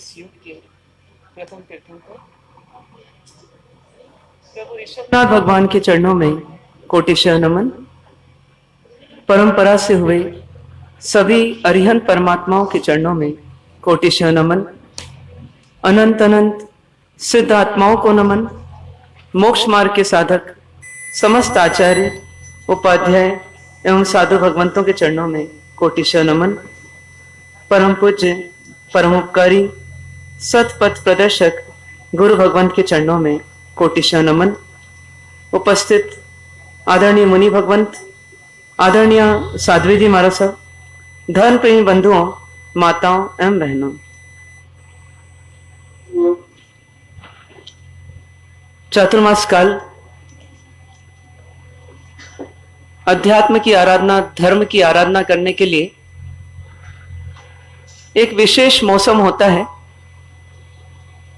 इस युग के प्रथम तीर्थंकर प्रभु ऋषभनाथ भगवान के चरणों में कोटिशः नमन। परंपरा से हुए सभी अरिहंत परमात्माओं के चरणों में कोटिशः नमन। अनंत अनंत सिद्ध आत्माओं को नमन। मोक्ष मार्ग के साधक समस्त आचार्य उपाध्याय एवं साधु भगवंतों के चरणों में कोटिशः नमन। परम पूज्य परमोपकारी सतपथ प्रदर्शक गुरु भगवंत के चरणों में कोटिशः नमन। उपस्थित आदरणीय मुनि भगवंत, आदरणीय साध्वी जी महाराज साहब, धर्म प्रेमी बंधुओं, माताओं एवं बहनों, चातुर्मास काल अध्यात्म की आराधना, धर्म की आराधना करने के लिए एक विशेष मौसम होता है,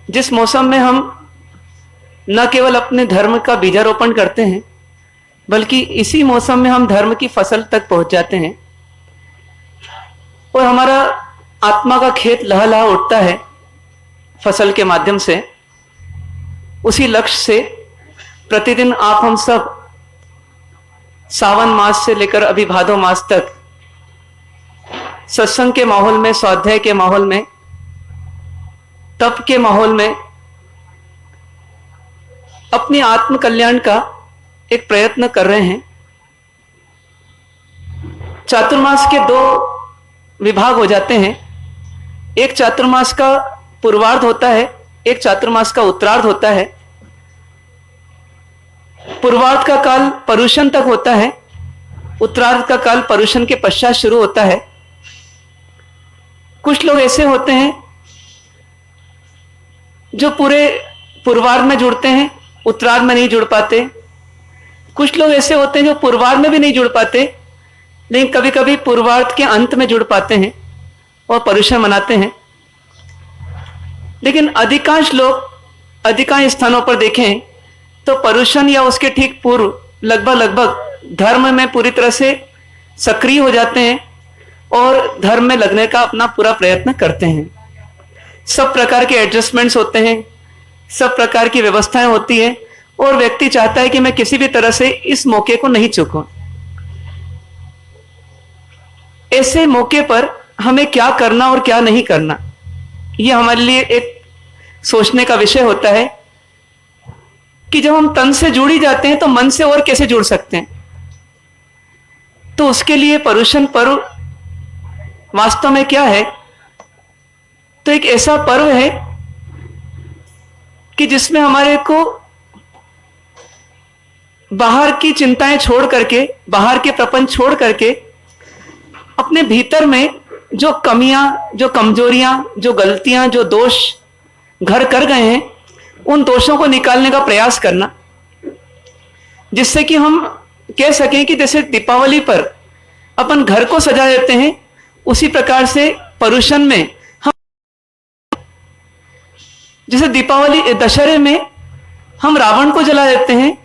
जिस मौसम में हम न केवल अपने धर्म का बीजारोपण करते हैं, बल्कि इसी मौसम में हम धर्म की फसल तक पहुंच जाते हैं और हमारा आत्मा का खेत लहलहा उठता है फसल के माध्यम से। उसी लक्ष्य से प्रतिदिन आप हम सब सावन मास से लेकर अभी भादो मास तक सत्संग के माहौल में, स्वाध्याय के माहौल में, तप के माहौल में अपने आत्म कल्याण का एक प्रयत्न कर रहे हैं। चातुर्मास के दो विभाग हो जाते हैं। एक चातुर्मास का पूर्वार्ध होता है, एक चातुर्मास का उत्तरार्ध होता है। पूर्वार्ध का काल पर्युषण तक होता है, उत्तरार्ध का काल पर्युषण के पश्चात शुरू होता है। कुछ लोग ऐसे होते हैं जो पूरे पूर्वार्ध में जुड़ते हैं, उत्तरार्ध में नहीं जुड़ पाते। कुछ लोग ऐसे होते हैं जो पूर्वार्ध में भी नहीं जुड़ पाते, लेकिन कभी कभी पूर्वार्ध के अंत में जुड़ पाते हैं और पर्युषण मनाते हैं। लेकिन अधिकांश लोग, अधिकांश स्थानों पर देखें तो पर्युषण या उसके ठीक पूर्व लगभग धर्म में पूरी तरह से सक्रिय हो जाते हैं और धर्म में लगने का अपना पूरा प्रयत्न करते हैं। सब प्रकार के एडजस्टमेंट्स होते हैं, सब प्रकार की व्यवस्थाएं होती है और व्यक्ति चाहता है कि मैं किसी भी तरह से इस मौके को नहीं चूकूं। ऐसे मौके पर हमें क्या करना और क्या नहीं करना, यह हमारे लिए एक सोचने का विषय होता है कि जब हम तन से जुड़ ही जाते हैं तो मन से और कैसे जुड़ सकते हैं। तो उसके लिए पर्युषण पर्व वास्तव में क्या है? तो एक ऐसा पर्व है कि जिसमें हमारे को बाहर की चिंताएं छोड़ करके, बाहर के प्रपंच छोड़ करके अपने भीतर में जो कमियां, जो कमजोरियां, जो गलतियां, जो दोष घर कर गए हैं, उन दोषों को निकालने का प्रयास करना, जिससे कि हम कह सकें कि जैसे दीपावली पर अपन घर को सजा देते हैं, उसी प्रकार से पर्युषण में हम, जैसे दीपावली दशहरे में हम रावण को जला देते हैं,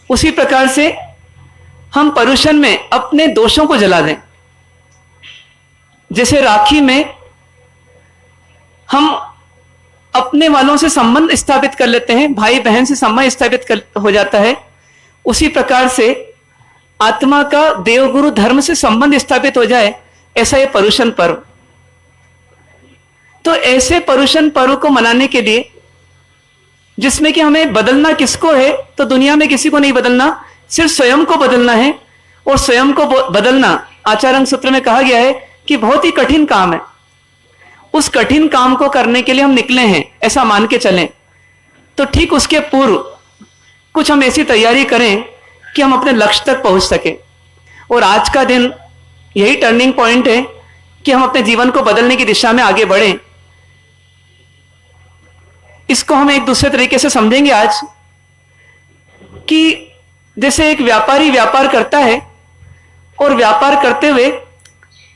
उसी प्रकार से हम पर्युषण में अपने दोषों को जला दें। जैसे राखी में हम अपने वालों से संबंध स्थापित कर लेते हैं, भाई बहन से संबंध स्थापित हो जाता है, उसी प्रकार से आत्मा का देवगुरु धर्म से संबंध स्थापित हो जाए, ऐसा ये पर्युषण पर्व। तो ऐसे पर्युषण पर्व को मनाने के लिए, जिसमें कि हमें बदलना किसको है? तो दुनिया में किसी को नहीं बदलना, सिर्फ स्वयं को बदलना है। और स्वयं को बदलना आचार्य सूत्र में कहा गया है कि बहुत ही कठिन काम है। उस कठिन काम को करने के लिए हम निकले हैं, ऐसा मान के चलें। तो ठीक उसके पूर्व कुछ हम ऐसी तैयारी करें कि हम अपने लक्ष्य तक पहुंच सके। और आज का दिन यही टर्निंग पॉइंट है कि हम अपने जीवन को बदलने की दिशा में आगे बढ़ें। इसको हम एक दूसरे तरीके से समझेंगे आज कि जैसे एक व्यापारी व्यापार करता है और व्यापार करते हुए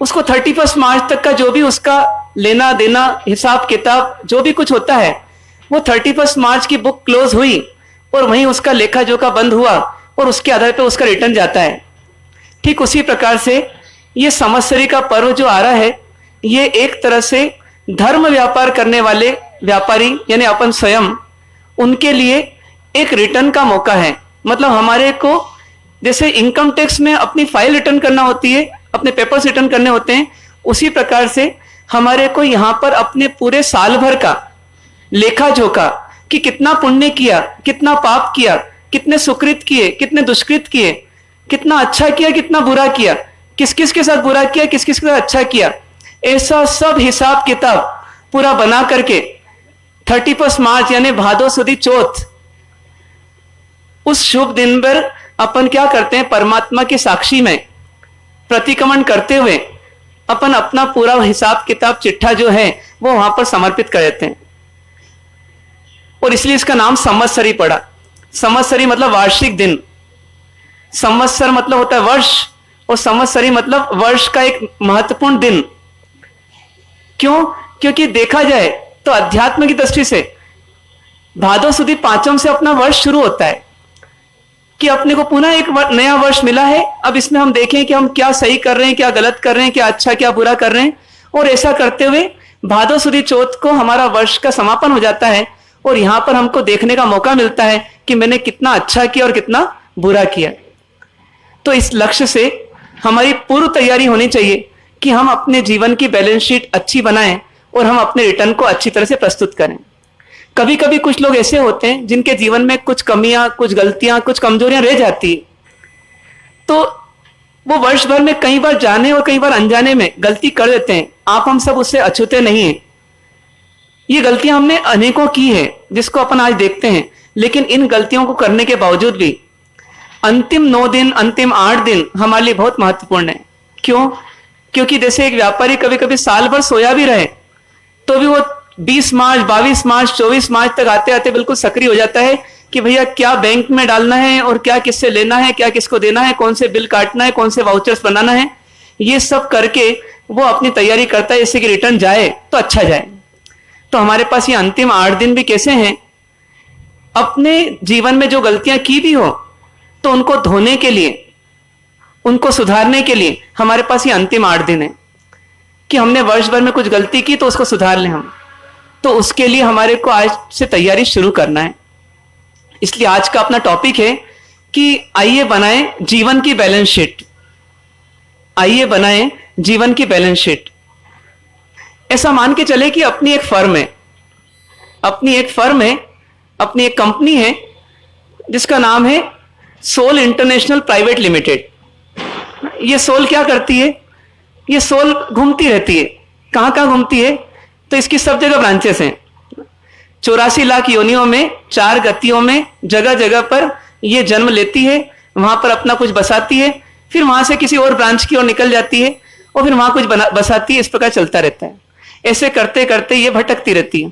उसको 31 मार्च तक का जो भी उसका लेना देना, हिसाब किताब, जो भी कुछ होता है, वो 31 मार्च की बुक क्लोज हुई और वहीं उसका लेखा जोखा बंद हुआ और उसके आधार पर उसका रिटर्न जाता है। ठीक उसी प्रकार से ये संवत्सरी का पर्व जो आ रहा है, ये एक तरह से धर्म व्यापार करने वाले व्यापारी यानी अपन स्वयं, उनके लिए एक रिटर्न का मौका है। मतलब हमारे को जैसे इनकम टैक्स में अपनी फाइल रिटर्न करना होती है, अपने पेपर्स रिटर्न करने होते हैं, उसी प्रकार से हमारे को यहाँ पर अपने पूरे साल भर का लेखा जोखा कि कितना पुण्य किया, कितना पाप किया, कितने सुकृत किए, कितने दुष्कृत किए, कितना अच्छा किया, कितना बुरा किया, किस किस के साथ बुरा किया, किस किस के साथ अच्छा किया, ऐसा सब हिसाब किताब पूरा बना करके 31 मार्च यानी भादो सुदी चौथ, उस शुभ दिन पर अपन क्या करते हैं, परमात्मा की साक्षी में प्रतिक्रमण करते हुए अपन अपना पूरा हिसाब किताब चिट्ठा जो है वो वहां पर समर्पित कर देते हैं। और इसलिए इसका नाम संवत्सरी पड़ा। संवत्सरी मतलब वार्षिक दिन, संवत्सर मतलब होता है वर्ष, और संवत्सरी मतलब वर्ष का एक महत्वपूर्ण दिन। क्यों? क्योंकि देखा जाए तो अध्यात्म की दृष्टि से भादो सुदी पांचम से अपना वर्ष शुरू होता है कि अपने को पुनः एक नया वर्ष मिला है। अब इसमें हम देखें कि हम क्या सही कर रहे हैं, क्या गलत कर रहे हैं, क्या अच्छा क्या बुरा कर रहे हैं, और ऐसा करते हुए भादो सुदी चौथ को हमारा वर्ष का समापन हो जाता है। और यहां पर हमको देखने का मौका मिलता है कि मैंने कितना अच्छा किया और कितना बुरा किया। तो इस लक्ष्य से हमारी पूर्व तैयारी होनी चाहिए कि हम अपने जीवन की बैलेंस शीट अच्छी बनाएं और हम अपने रिटर्न को अच्छी तरह से प्रस्तुत करें। कभी कभी कुछ लोग ऐसे होते हैं जिनके जीवन में कुछ कमियां, कुछ गलतियां, कुछ कमजोरियां रह जाती है, तो वो वर्ष भर में कई बार जाने और कई बार अनजाने में गलती कर देते हैं। आप हम सब उससे अछूते नहीं है। ये गलतियां हमने अनेकों की है जिसको अपन आज देखते हैं, लेकिन इन गलतियों को करने के बावजूद भी अंतिम 9 दिन, अंतिम 8 दिन हमारे लिए बहुत महत्वपूर्ण है। क्यों? क्योंकि जैसे एक व्यापारी कभी कभी साल भर सोया भी रहे तो भी वो 20 मार्च, 22 मार्च, 24 मार्च तक आते आते बिल्कुल सक्रिय हो जाता है कि भैया क्या बैंक में डालना है और क्या किससे लेना है, क्या किसको देना है, कौन से बिल काटना है, कौन से वाउचर्स बनाना है, ये सब करके वो अपनी तैयारी करता है इससे कि रिटर्न जाए तो अच्छा जाए। तो हमारे पास ये अंतिम 8 दिन भी कैसे हैं? अपने जीवन में जो गलतियां की भी हो तो उनको धोने के लिए, उनको सुधारने के लिए हमारे पास ये अंतिम 8 दिन है कि हमने वर्ष भर में कुछ गलती की तो उसको सुधार लें हम। तो उसके लिए हमारे को आज से तैयारी शुरू करना है। इसलिए आज का अपना टॉपिक है कि आइए बनाएं जीवन की बैलेंस शीट। आइए बनाएं जीवन की बैलेंस शीट। ऐसा मान के चले कि अपनी एक फर्म है, अपनी एक फर्म है, अपनी एक कंपनी है जिसका नाम है सोल इंटरनेशनल प्राइवेट लिमिटेड। ये सोल क्या करती है? ये सोल घूमती रहती है। कहां कहां घूमती है? तो इसकी सब जगह ब्रांचेस हैं। 84 लाख योनियों में, 4 गतियों में, जगह जगह पर ये जन्म लेती है, वहां पर अपना कुछ बसाती है, फिर वहां से किसी और ब्रांच की ओर निकल जाती है और फिर वहां कुछ बसाती है। इस प्रकार चलता रहता है। ऐसे करते करते ये भटकती रहती है,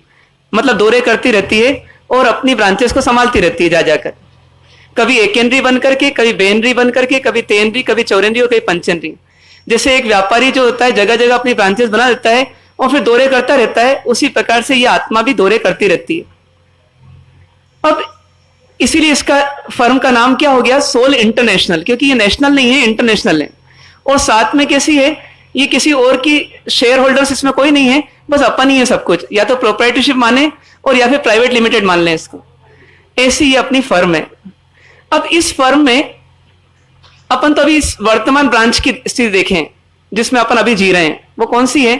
मतलब दौरे करती रहती है और अपनी ब्रांचेस को संभालती रहती है जा जाकर। कभी एकेंद्री बन करके, कभी बेनरी बन करके, कभी तेनरी, कभी चौरेंद्री और कभी पंचेंद्री। जैसे एक व्यापारी जो होता है जगह जगह अपनी ब्रांचेस बना देता है और फिर दौरे करता रहता है, उसी प्रकार से ये आत्मा भी दौरे करती रहती है। अब इसीलिए इसका फर्म का नाम क्या हो गया? सोल इंटरनेशनल, क्योंकि ये नेशनल नहीं है, इंटरनेशनल है। और साथ में कैसी है? ये किसी और की शेयर होल्डर्स इसमें कोई नहीं है, बस अपन ही है सब कुछ। या तो प्रोप्राइटरशिप माने और या फिर प्राइवेट लिमिटेड मान लें इसको। ऐसी ये अपनी फर्म है। अब इस फर्म में अपन तो अभी इस वर्तमान ब्रांच की स्थिति देखें जिसमें अपन अभी जी रहे हैं, वो कौन सी है?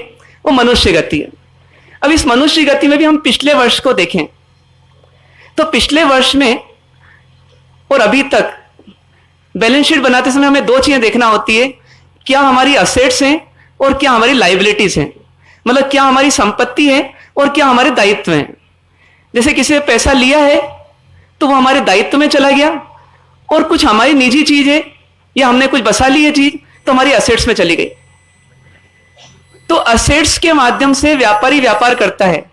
वो मनुष्य गति है। अब इस मनुष्य गति में भी हम पिछले वर्ष को देखें तो पिछले वर्ष में और अभी तक बैलेंस शीट बनाते समय हमें 2 चीजें देखना होती है। क्या हमारी असेट्स हैं और क्या हमारी लाइबिलिटीज हैं, मतलब क्या हमारी संपत्ति है और क्या हमारे दायित्व हैं। जैसे किसी ने पैसा लिया है तो वो हमारे दायित्व में चला गया, और कुछ हमारी निजी चीज है या हमने कुछ बसा ली है चीज तो हमारी असेट्स में चली गई। तो असेट्स के माध्यम से व्यापारी व्यापार करता है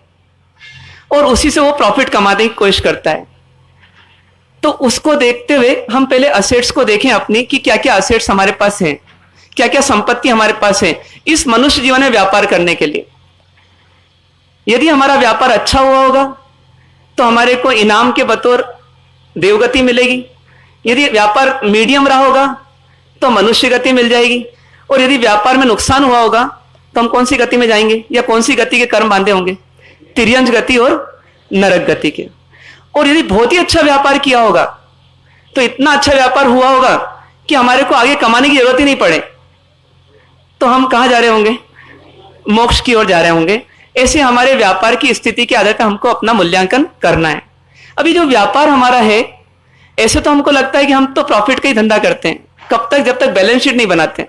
और उसी से वो प्रॉफिट कमाने की कोशिश करता है। तो उसको देखते हुए हम पहले असेट्स को देखें अपनी कि क्या क्या असेट्स हमारे पास हैं, क्या क्या संपत्ति हमारे पास है इस मनुष्य जीवन में व्यापार करने के लिए। यदि हमारा व्यापार अच्छा हुआ होगा तो हमारे को इनाम के बतौर देवगति मिलेगी। यदि व्यापार मीडियम रहा होगा तो मनुष्य गति मिल जाएगी, और यदि व्यापार में नुकसान हुआ होगा तो हम कौन सी गति में जाएंगे, या कौन सी गति के कर्म बांधे होंगे? तिर्यंज गति और नरक गति के। और यदि बहुत ही अच्छा व्यापार किया होगा तो इतना अच्छा व्यापार हुआ होगा कि हमारे को आगे कमाने की जरूरत ही नहीं पड़े, तो हम कहां जा रहे होंगे? मोक्ष की ओर जा रहे होंगे। ऐसे हमारे व्यापार की स्थिति के आधार पर हमको अपना मूल्यांकन करना है। अभी जो व्यापार हमारा है, ऐसे तो हमको लगता है कि हम तो प्रॉफिट का ही धंधा करते हैं। कब तक? जब तक बैलेंस शीट नहीं बनाते।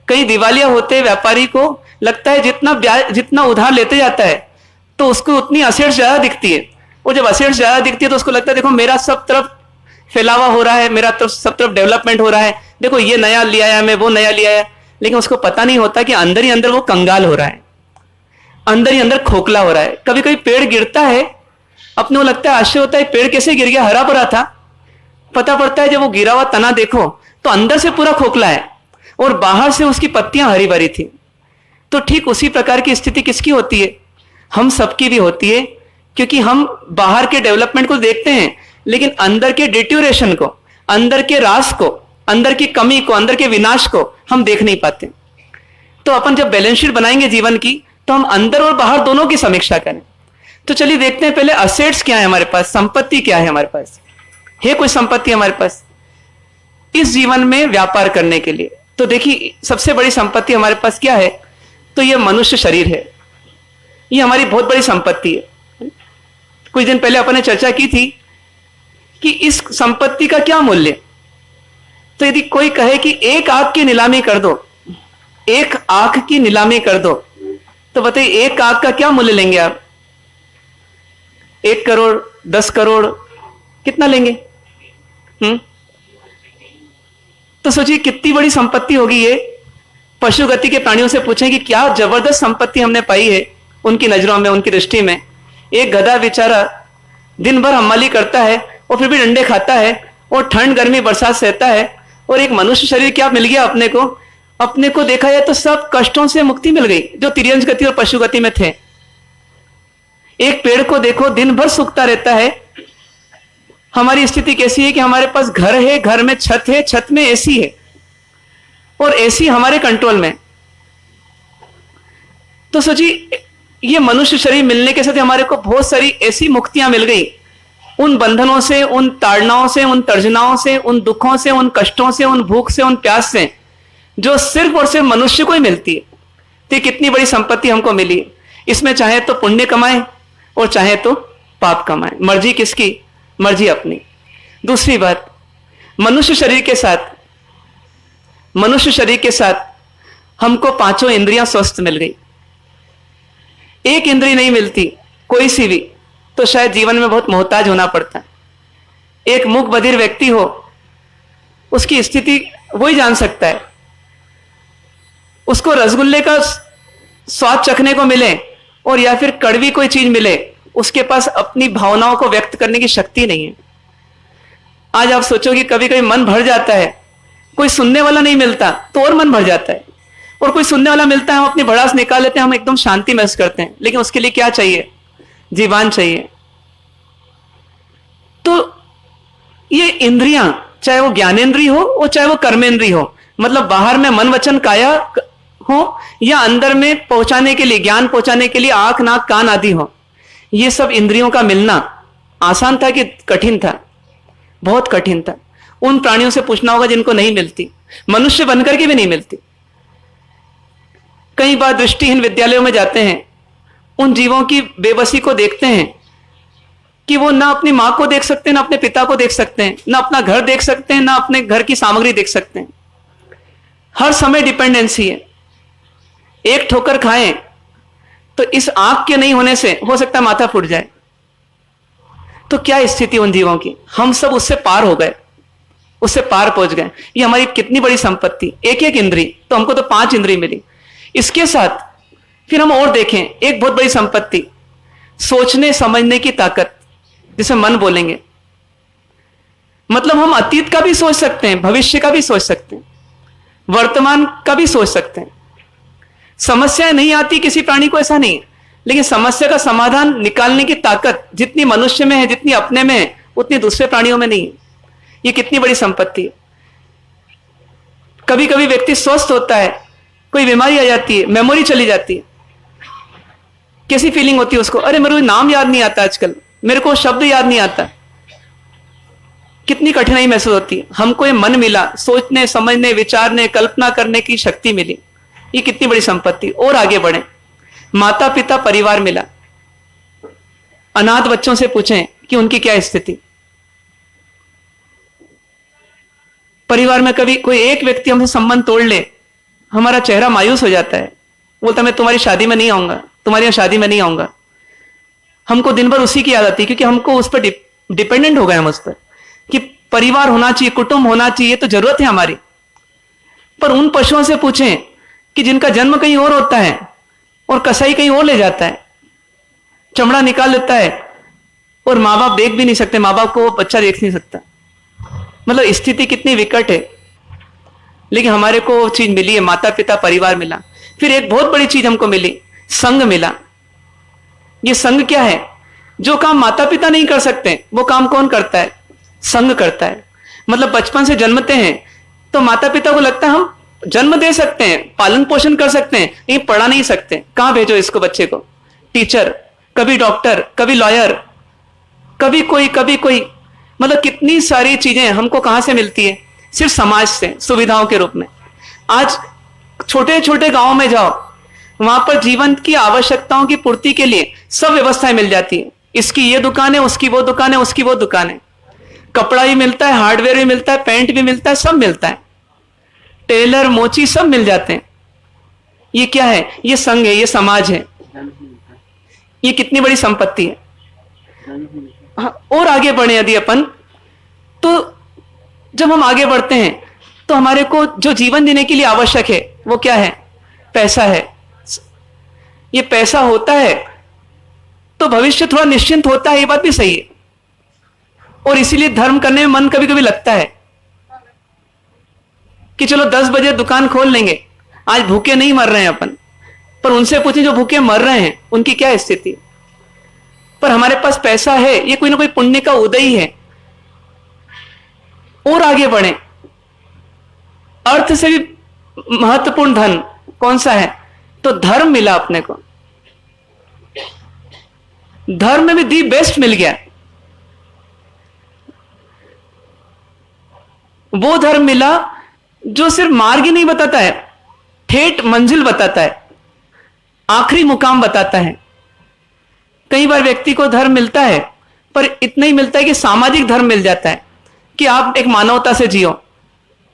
कई दिवालिया होते व्यापारी को लगता है जितना उधार लेते जाता है तो उसको उतनी असेट्स ज्यादा दिखती है, और जब असेट्स ज्यादा दिखती है तो उसको लगता है देखो मेरा सब तरफ फैलावा हो रहा है, मेरा तो सब तरफ डेवलपमेंट हो रहा है, देखो ये नया लिया है, मैं वो नया लिया है। लेकिन उसको पता नहीं होता कि अंदर ही अंदर वो कंगाल हो रहा है, अंदर ही अंदर खोखला हो रहा है। कभी कभी पेड़ गिरता है, अपने को लगता है आश्चर्य होता है पेड़ कैसे गिर गया, हरा भरा था। पता पड़ता है जब वो गिरा हुआ तना देखो तो अंदर से पूरा खोखला है और बाहर से उसकी पत्तियां हरी भरी थी। तो ठीक उसी प्रकार की स्थिति किसकी होती है? हम सबकी भी होती है, क्योंकि हम बाहर के डेवलपमेंट को देखते हैं लेकिन अंदर के डिट्यूरेशन को, अंदर के रास को, अंदर की कमी को, अंदर के विनाश को हम देख नहीं पाते। तो अपन जब बैलेंस शीट बनाएंगे जीवन की तो हम अंदर और बाहर दोनों की समीक्षा करें। तो चलिए देखते हैं पहले असेट्स क्या है हमारे पास, संपत्ति क्या है हमारे पास, है कोई संपत्ति हमारे पास इस जीवन में व्यापार करने के लिए? तो देखिए सबसे बड़ी संपत्ति हमारे पास क्या है? तो ये मनुष्य शरीर है, ये हमारी बहुत बड़ी संपत्ति है। कुछ दिन पहले अपन ने चर्चा की थी कि इस संपत्ति का क्या मूल्य। तो यदि कोई कहे कि एक आंख की नीलामी कर दो, एक आंख की नीलामी कर दो, तो बताइए एक आंख का क्या मूल्य लेंगे आप? 1 करोड़, 10 करोड़, कितना लेंगे? तो सोचिए कितनी बड़ी संपत्ति होगी ये। पशु गति के प्राणियों से पूछें कि क्या जबरदस्त संपत्ति हमने पाई है उनकी नजरों में, उनकी दृष्टि में। एक गधा बेचारा दिन भर हमाली करता है और फिर भी डंडे खाता है और ठंड गर्मी बरसात सहता है, और एक मनुष्य शरीर क्या मिल गया अपने को? अपने को देखा जाए तो सब कष्टों से मुक्ति मिल गई जो तिर्यंज गति और पशु गति में थे। एक पेड़ को देखो दिन भर सूखता रहता है। हमारी स्थिति कैसी है कि हमारे पास घर है, घर में छत है, छत में एसी है और एसी हमारे कंट्रोल में। तो सोचिए ये मनुष्य शरीर मिलने के साथ हमारे को बहुत सारी ऐसी मुक्तियां मिल गई, उन बंधनों से, उन ताड़नाओं से, उन तर्जनाओं से, उन दुखों से, उन कष्टों से, उन भूख से, उन प्यास से, जो सिर्फ और सिर्फ मनुष्य को ही मिलती है। तो कितनी बड़ी संपत्ति हमको मिली। इसमें चाहे तो पुण्य कमाए और चाहे तो पाप कमाए, मर्जी किसकी? मर्जी अपनी। दूसरी बात, मनुष्य शरीर के साथ हमको 5 इंद्रियां स्वस्थ मिल गई। एक इंद्रिय नहीं मिलती कोई सी भी तो शायद जीवन में बहुत मोहताज होना पड़ता है। एक मूक बधिर व्यक्ति हो, उसकी स्थिति वही जान सकता है। उसको रसगुल्ले का स्वाद चखने को मिले और या फिर कड़वी कोई चीज मिले, उसके पास अपनी भावनाओं को व्यक्त करने की शक्ति नहीं है। आज आप सोचोगे कभी कभी मन भर जाता है, कोई सुनने वाला नहीं मिलता तो और मन भर जाता है, और कोई सुनने वाला मिलता है हम अपनी भड़ास निकाल लेते हैं, हम एकदम शांति महसूस करते हैं। लेकिन उसके लिए क्या चाहिए? जीवान चाहिए। तो ये इंद्रियां, चाहे वो ज्ञानेंद्रिय हो और चाहे वो कर्मेंद्रिय हो, मतलब बाहर में मन वचन काया हो या अंदर में पहुंचाने के लिए, ज्ञान पहुंचाने के लिए आंख नाक कान आदि हो, ये सब इंद्रियों का मिलना आसान था कि कठिन था? बहुत कठिन था। उन प्राणियों से पूछना होगा जिनको नहीं मिलती, मनुष्य बनकर के भी नहीं मिलती। कई बार दृष्टिहीन विद्यालयों में जाते हैं, उन जीवों की बेबसी को देखते हैं कि वो ना अपनी मां को देख सकते हैं, ना अपने पिता को देख सकते हैं, ना अपना घर देख सकते हैं, ना अपने घर की सामग्री देख सकते हैं। हर समय डिपेंडेंसी है। एक ठोकर खाएं तो इस आंख के नहीं होने से हो सकता है माथा फूट जाए। तो क्या स्थिति उन जीवों की? हम सब उससे पार हो गए, उससे पार पहुंच गए। ये हमारी कितनी बड़ी संपत्ति। एक एक इंद्री, तो हमको तो 5 इंद्री मिली। इसके साथ फिर हम और देखें एक बहुत बड़ी संपत्ति, सोचने समझने की ताकत, जिसे मन बोलेंगे। मतलब हम अतीत का भी सोच सकते हैं, भविष्य का भी सोच सकते हैं, वर्तमान का भी सोच सकते हैं। समस्याएं नहीं आती किसी प्राणी को, ऐसा नहीं, लेकिन समस्या का समाधान निकालने की ताकत जितनी मनुष्य में है, जितनी अपने में है, उतनी दूसरे प्राणियों में नहीं है। ये कितनी बड़ी संपत्ति है। कभी कभी व्यक्ति स्वस्थ होता है कोई बीमारी आ जाती है, मेमोरी चली जाती है, कैसी फीलिंग होती है उसको? अरे मेरे को नाम याद नहीं आता आजकल, मेरे को शब्द याद नहीं आता, कितनी कठिनाई महसूस होती है। हमको ये मन मिला, सोचने समझने विचारने कल्पना करने की शक्ति मिली, ये कितनी बड़ी संपत्ति। और आगे बढ़े, माता पिता परिवार मिला। अनाथ बच्चों से पूछें कि उनकी क्या स्थिति। परिवार में कभी कोई एक व्यक्ति हमसे संबंध तोड़ ले, हमारा चेहरा मायूस हो जाता है, बोलता मैं तुम्हारी शादी में नहीं आऊंगा, तुम्हारी यहाँ शादी में नहीं आऊंगा। हमको दिन भर उसी की याद आती है, क्योंकि हमको उस पर डिपेंडेंट हो गए हम उस पर, कि परिवार होना चाहिए, कुटुंब होना चाहिए, तो जरूरत है हमारी। पर उन पशुओं से पूछें कि जिनका जन्म कहीं और होता है और कसाई कहीं और ले जाता है, चमड़ा निकाल लेता है, और माँ बाप देख भी नहीं सकते, माँ बाप को वो बच्चा देख नहीं सकता। मतलब स्थिति कितनी विकट है, लेकिन हमारे को वो चीज मिली है, माता पिता परिवार मिला। फिर एक बहुत बड़ी चीज हमको मिली, संघ मिला। ये संघ क्या है? जो काम माता पिता नहीं कर सकते वो काम कौन करता है? संघ करता है। मतलब बचपन से जन्मते हैं तो माता पिता को लगता है हम जन्म दे सकते हैं, पालन पोषण कर सकते हैं, लेकिन पढ़ा नहीं सकते, कहां भेजो इसको बच्चे को? टीचर, कभी डॉक्टर, कभी लॉयर, कभी कोई। मतलब कितनी सारी चीजें हमको कहां से मिलती है? सिर्फ समाज से, सुविधाओं के रूप में। आज छोटे छोटे गांवों में जाओ, वहां पर जीवन की आवश्यकताओं की पूर्ति के लिए सब व्यवस्थाएं मिल जाती है। इसकी ये दुकान है, उसकी वो दुकान है, उसकी वो दुकान है, कपड़ा भी मिलता है, हार्डवेयर भी मिलता है, पेंट भी मिलता है, सब मिलता है, टेलर मोची सब मिल जाते हैं। ये क्या है? ये संघ है, ये समाज है, ये कितनी बड़ी संपत्ति है। हाँ, और आगे बढ़े यदि अपन, तो जब हम आगे बढ़ते हैं तो हमारे को जो जीवन जीने के लिए आवश्यक है वो क्या है? पैसा है। ये पैसा होता है तो भविष्य थोड़ा निश्चिंत होता है, ये बात भी सही है। और इसीलिए धर्म करने में मन कभी कभी लगता है कि चलो 10 बजे दुकान खोल लेंगे, आज भूखे नहीं मर रहे हैं अपन। पर उनसे पूछें जो भूखे मर रहे हैं उनकी क्या स्थिति? पर हमारे पास पैसा है, ये कोई ना कोई पुण्य का उदय ही है। और आगे बढ़े, अर्थ से भी महत्वपूर्ण धन कौन सा है? तो धर्म मिला अपने को। धर्म में भी दी बेस्ट मिल गया। वो धर्म मिला जो सिर्फ मार्ग ही नहीं बताता है, ठेठ मंजिल बताता है, आखिरी मुकाम बताता है। कई बार व्यक्ति को धर्म मिलता है, पर इतना ही मिलता है कि सामाजिक धर्म मिल जाता है कि आप एक मानवता से जियो।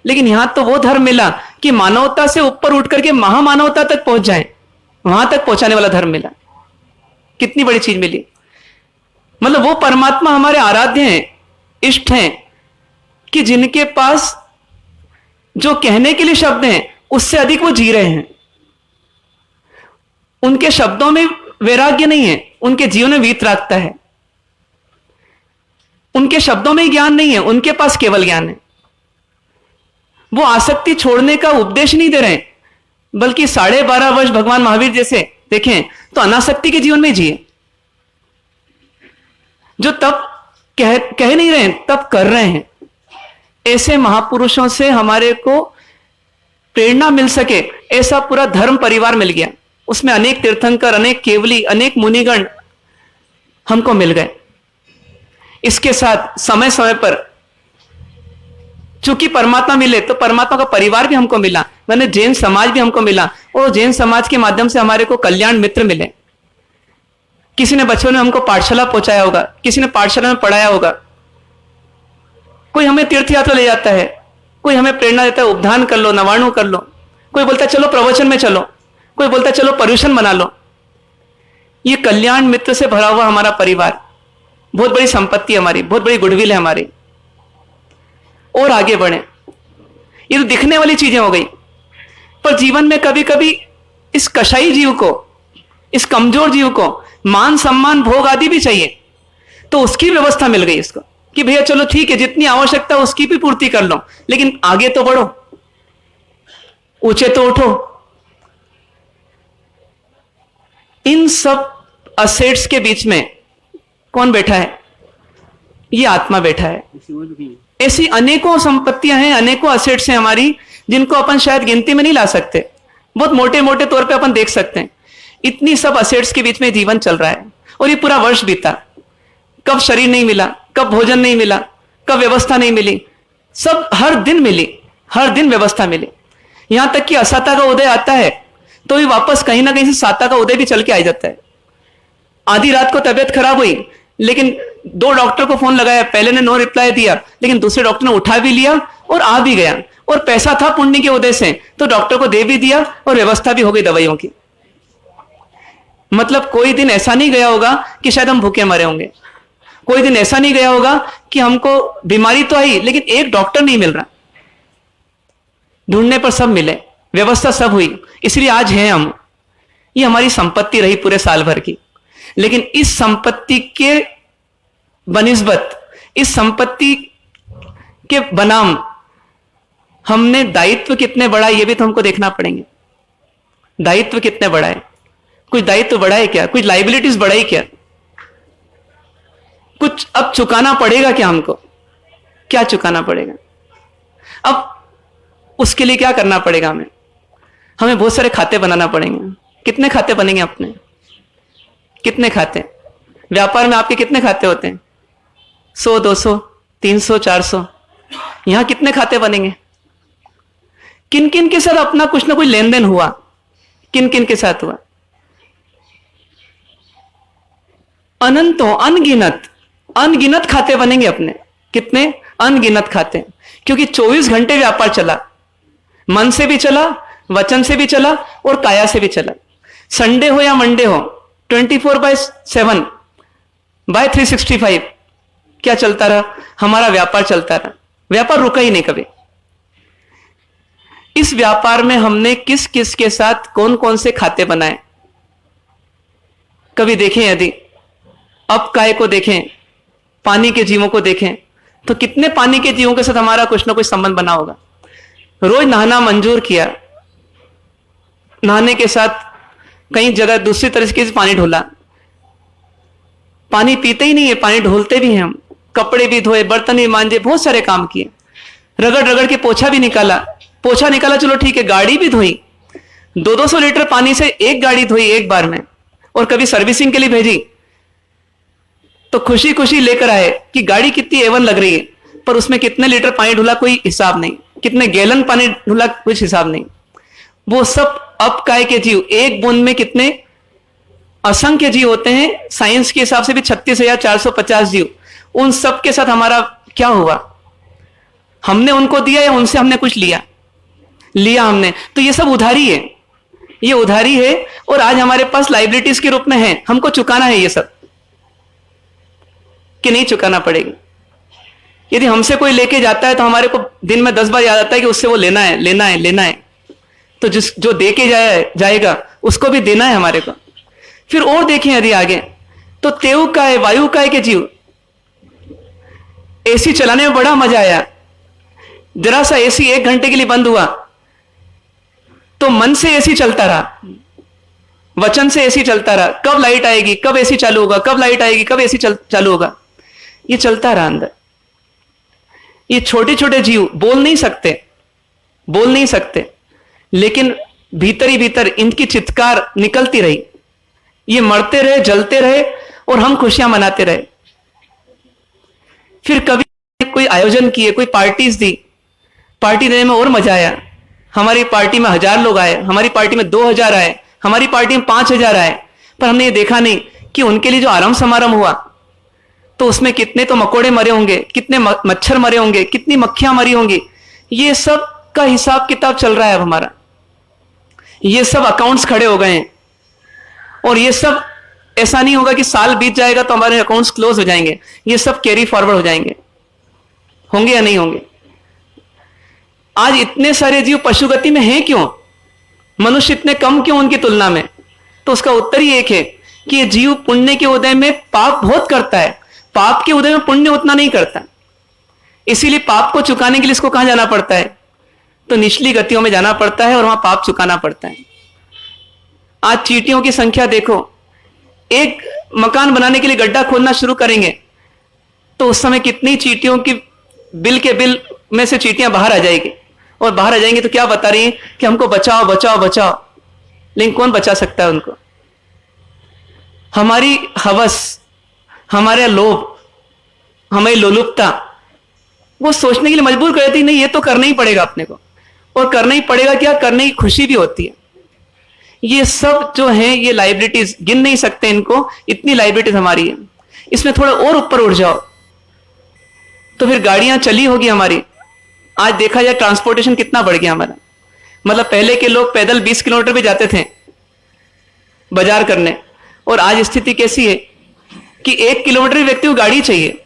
लेकिन यहां तो वो धर्म मिला कि मानवता से ऊपर उठ करके महामानवता तक पहुंच जाए, वहां तक पहुंचाने वाला धर्म मिला। कितनी बड़ी चीज मिली। मतलब वो परमात्मा हमारे आराध्य हैं, इष्ट हैं, कि जिनके पास जो कहने के लिए शब्द हैं उससे अधिक वो जी रहे हैं। उनके शब्दों में वैराग्य नहीं है, उनके जीवन में वीतरागता है। उनके शब्दों में ज्ञान नहीं है, उनके पास केवल ज्ञान है। वो आसक्ति छोड़ने का उपदेश नहीं दे रहे, बल्कि 12.5 वर्ष भगवान महावीर जैसे देखें तो अनासक्ति के जीवन में जिए। जो तब कह नहीं रहे तब कर रहे हैं। ऐसे महापुरुषों से हमारे को प्रेरणा मिल सके, ऐसा पूरा धर्म परिवार मिल गया। उसमें अनेक तीर्थंकर, अनेक केवली, अनेक मुनिगण हमको मिल गए। इसके साथ समय समय पर चूंकि परमात्मा मिले तो परमात्मा का परिवार भी हमको मिला, मैंने जैन समाज भी हमको मिला। और जैन समाज के माध्यम से हमारे को कल्याण मित्र मिले। किसी ने बचपन में हमको पाठशाला पहुंचाया होगा, किसी ने पाठशाला में पढ़ाया होगा, कोई हमें तीर्थ यात्रा ले जाता है, कोई हमें प्रेरणा देता है उपधान कर लो, नवाणु कर लो, कोई बोलता है चलो प्रवचन में चलो, कोई बोलता है चलो पर्यूषण बना लो। ये कल्याण मित्र से भरा हुआ हमारा परिवार बहुत बड़ी संपत्ति हमारी, बहुत बड़ी गुडविल है हमारी। और आगे बढ़े, ये तो दिखने वाली चीजें हो गई, पर जीवन में कभी कभी इस कसाई जीव को, इस कमजोर जीव को मान सम्मान भोग आदि भी चाहिए, तो उसकी व्यवस्था मिल गई इसको कि भैया चलो ठीक है, जितनी आवश्यकता उसकी भी पूर्ति कर लो, लेकिन आगे तो बढ़ो, ऊंचे तो उठो। इन सब असेट्स के बीच में कौन बैठा है? ये आत्मा बैठा है। ऐसी अनेकों संपत्तियां हैं, अनेकों असेट्स हैं हमारी, जिनको अपन शायद गिनती में नहीं ला सकते, बहुत मोटे मोटे तौर पे अपन देख सकते हैं। इतनी सब असेट्स के बीच में जीवन चल रहा है और ये पूरा वर्ष बीता, कब शरीर नहीं मिला, कब भोजन नहीं मिला, कब व्यवस्था नहीं मिली, सब हर दिन मिली, हर दिन व्यवस्था मिली। यहां तक कि असाता का उदय आता है तो भी वापस कहीं ना कहीं से साता का उदय भी चल के आ जाता है। आधी रात को तबियत खराब हुई, लेकिन 2 डॉक्टर को फोन लगाया, पहले ने नो रिप्लाई दिया, लेकिन दूसरे डॉक्टर ने उठा भी लिया और आ भी गया, और पैसा था पुण्य के उदय से तो डॉक्टर को दे भी दिया और व्यवस्था भी हो गई दवाइयों की। मतलब कोई दिन ऐसा नहीं गया होगा कि शायद हम भूखे मरे होंगे, कोई दिन ऐसा नहीं गया होगा कि हमको बीमारी तो आई लेकिन एक डॉक्टर नहीं मिल रहा, ढूंढने पर सब मिले, व्यवस्था सब हुई, इसलिए आज हैं हम। ये हमारी संपत्ति रही पूरे साल भर की। लेकिन इस संपत्ति के बनिस्बत, इस संपत्ति के बनाम हमने दायित्व कितने बड़ा है ये भी तो हमको देखना पड़ेंगे। दायित्व कितने बड़ा है? कुछ दायित्व बड़ा है क्या? कुछ लाइबिलिटीज बड़ा है क्या? कुछ अब चुकाना पड़ेगा क्या हमको? क्या चुकाना पड़ेगा? अब उसके लिए क्या करना पड़ेगा? हमें बहुत सारे खाते बनाना पड़ेंगे। कितने खाते बनेंगे अपने? कितने खाते? व्यापार में आपके कितने खाते होते हैं? 100, 200, 300, 400। यहां कितने खाते बनेंगे? किन किन के साथ अपना कुछ ना कुछ लेन देन हुआ? किन किन के साथ हुआ? अनंतों, अनगिनत अनगिनत खाते बनेंगे अपने। कितने? अनगिनत खाते, क्योंकि 24 घंटे व्यापार चला, मन से भी चला, वचन से भी चला और काया से भी चला। संडे हो या मंडे हो, 24/7 बाय 365 क्या चलता रहा? हमारा व्यापार चलता रहा। व्यापार रुका ही नहीं कभी। इस व्यापार में हमने किस किस के साथ कौन कौन से खाते बनाए कभी देखें? यदि अब काय को देखें, पानी के जीवों को देखें, तो कितने पानी के जीवों के साथ हमारा कुछ ना कुछ संबंध बना होगा। रोज नहाना मंजूर किया, नहाने के साथ कई जगह दूसरी तरीके से पानी ढोला। पानी पीते ही नहीं है, पानी ढोलते भी हैं हम। कपड़े भी धोए, बर्तन भी मांजे, बहुत सारे काम किए। रगड़ रगड़ के पोछा भी निकाला। पोछा निकाला चलो ठीक है, गाड़ी भी धोई। 200-200 लीटर पानी से एक गाड़ी धोई एक बार में, और कभी सर्विसिंग के लिए भेजी तो खुशी खुशी लेकर आए कि गाड़ी कितनी एवन लग रही है, पर उसमें कितने लीटर पानी ढुला कोई हिसाब नहीं, कितने गैलन पानी ढुला कुछ हिसाब नहीं। वो सब अपकाय के जीव, एक बूंद में कितने असंख्य जीव होते हैं। साइंस के हिसाब से भी 36,450 जीव। उन सब के साथ हमारा क्या हुआ? हमने उनको दिया या उनसे हमने कुछ लिया? लिया हमने। तो ये सब उधारी है, ये उधारी है, और आज हमारे पास लाइबिलिटीज के रूप में है। हमको चुकाना है ये सब कि नहीं चुकाना पड़ेगा। यदि हमसे कोई लेके जाता है तो हमारे को दिन में 10 बार याद आता है कि उससे वो लेना है, लेना है, लेना है। तो जो दे के जाएगा उसको भी देना है हमारे को। फिर और देखें यदि आगे, तो तेव का है, वायु का है के जीव। एसी चलाने में बड़ा मजा आया। जरा सा एसी 1 घंटे के लिए बंद हुआ तो मन से एसी चलता रहा, वचन से एसी चलता रहा। कब लाइट आएगी, कब एसी चालू होगा, कब लाइट आएगी, कब एसी चालू होगा, ये चलता रहा अंदर। ये छोटे छोटे जीव बोल नहीं सकते, लेकिन भीतर ही भीतर इनकी चित्कार निकलती रही। ये मरते रहे, जलते रहे, और हम खुशियां मनाते रहे। फिर कभी कोई आयोजन किए, कोई पार्टीज दी, पार्टी देने में और मजा आया। हमारी पार्टी में 1000 लोग आए, हमारी पार्टी में 2000 आए, हमारी पार्टी में 5000 आए, पर हमने ये देखा नहीं कि उनके लिए जो आरंभ समारंभ हुआ तो उसमें कितने तो मकोड़े मरे होंगे, कितने मच्छर मरे होंगे, कितनी मक्खियां मरी होंगी। ये सब का हिसाब किताब चल रहा है अब हमारा। ये सब अकाउंट्स खड़े हो गए हैं, और ये सब ऐसा नहीं होगा कि साल बीत जाएगा तो हमारे अकाउंट्स क्लोज हो जाएंगे। ये सब कैरी फॉरवर्ड हो जाएंगे। होंगे या नहीं होंगे? आज इतने सारे जीव पशुगति में हैं क्यों? मनुष्य इतने कम क्यों उनकी तुलना में? तो उसका उत्तर ही एक है कि ये जीव पुण्य के उदय में पाप बहुत करता है, पाप के उदय में पुण्य उतना नहीं करता। इसीलिए पाप को चुकाने के लिए इसको कहां जाना पड़ता है? तो निचली गतियों में जाना पड़ता है और वहां पाप चुकाना पड़ता है। आज चींटियों की संख्या देखो, एक मकान बनाने के लिए गड्ढा खोदना शुरू करेंगे तो उस समय कितनी चींटियों की बिल के बिल में से चींटियां बाहर आ जाएगी, और बाहर आ जाएंगे तो क्या बता रही हैं कि हमको बचाओ बचाओ बचाओ, लेकिन कौन बचा सकता है उनको? हमारी हवस, हमारा लोभ, हमारी लोलुपता वो सोचने के लिए मजबूर कर देती, नहीं ये तो करना ही पड़ेगा अपने को, और करना ही पड़ेगा। क्या करने की खुशी भी होती है। ये सब जो है ये लाइबिलिटीज गिन नहीं सकते इनको, इतनी लाइबिलिटीज हमारी है। इसमें थोड़ा और ऊपर उठ जाओ तो फिर गाड़ियां चली होगी हमारी। आज देखा जाए ट्रांसपोर्टेशन कितना बढ़ गया हमारा। मतलब पहले के लोग पैदल 20 किलोमीटर भी जाते थे बाजार करने, और आज स्थिति कैसी है कि 1 किलोमीटर व्यक्ति को गाड़ी चाहिए।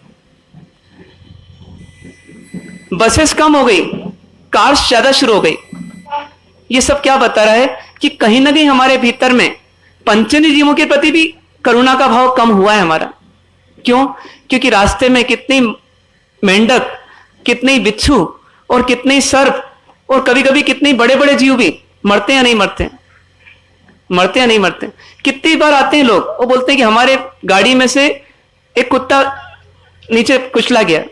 बसेस कम हो गई, कार्स ज्यादा शुरू हो गई। ये सब क्या बता रहा है कि कहीं ना कहीं हमारे भीतर में पंचेंद्रिय जीवों के प्रति भी करुणा का भाव कम हुआ है हमारा। क्यों? क्योंकि रास्ते में कितनी मेंढक, कितने बिच्छू और कितने सर्प और कभी कभी कितने बड़े बड़े जीव भी मरते या नहीं मरते, मरते या नहीं मरते। कितनी बार आते हैं लोग, वो बोलते हैं कि हमारे गाड़ी में से एक कुत्ता नीचे कुचला गया,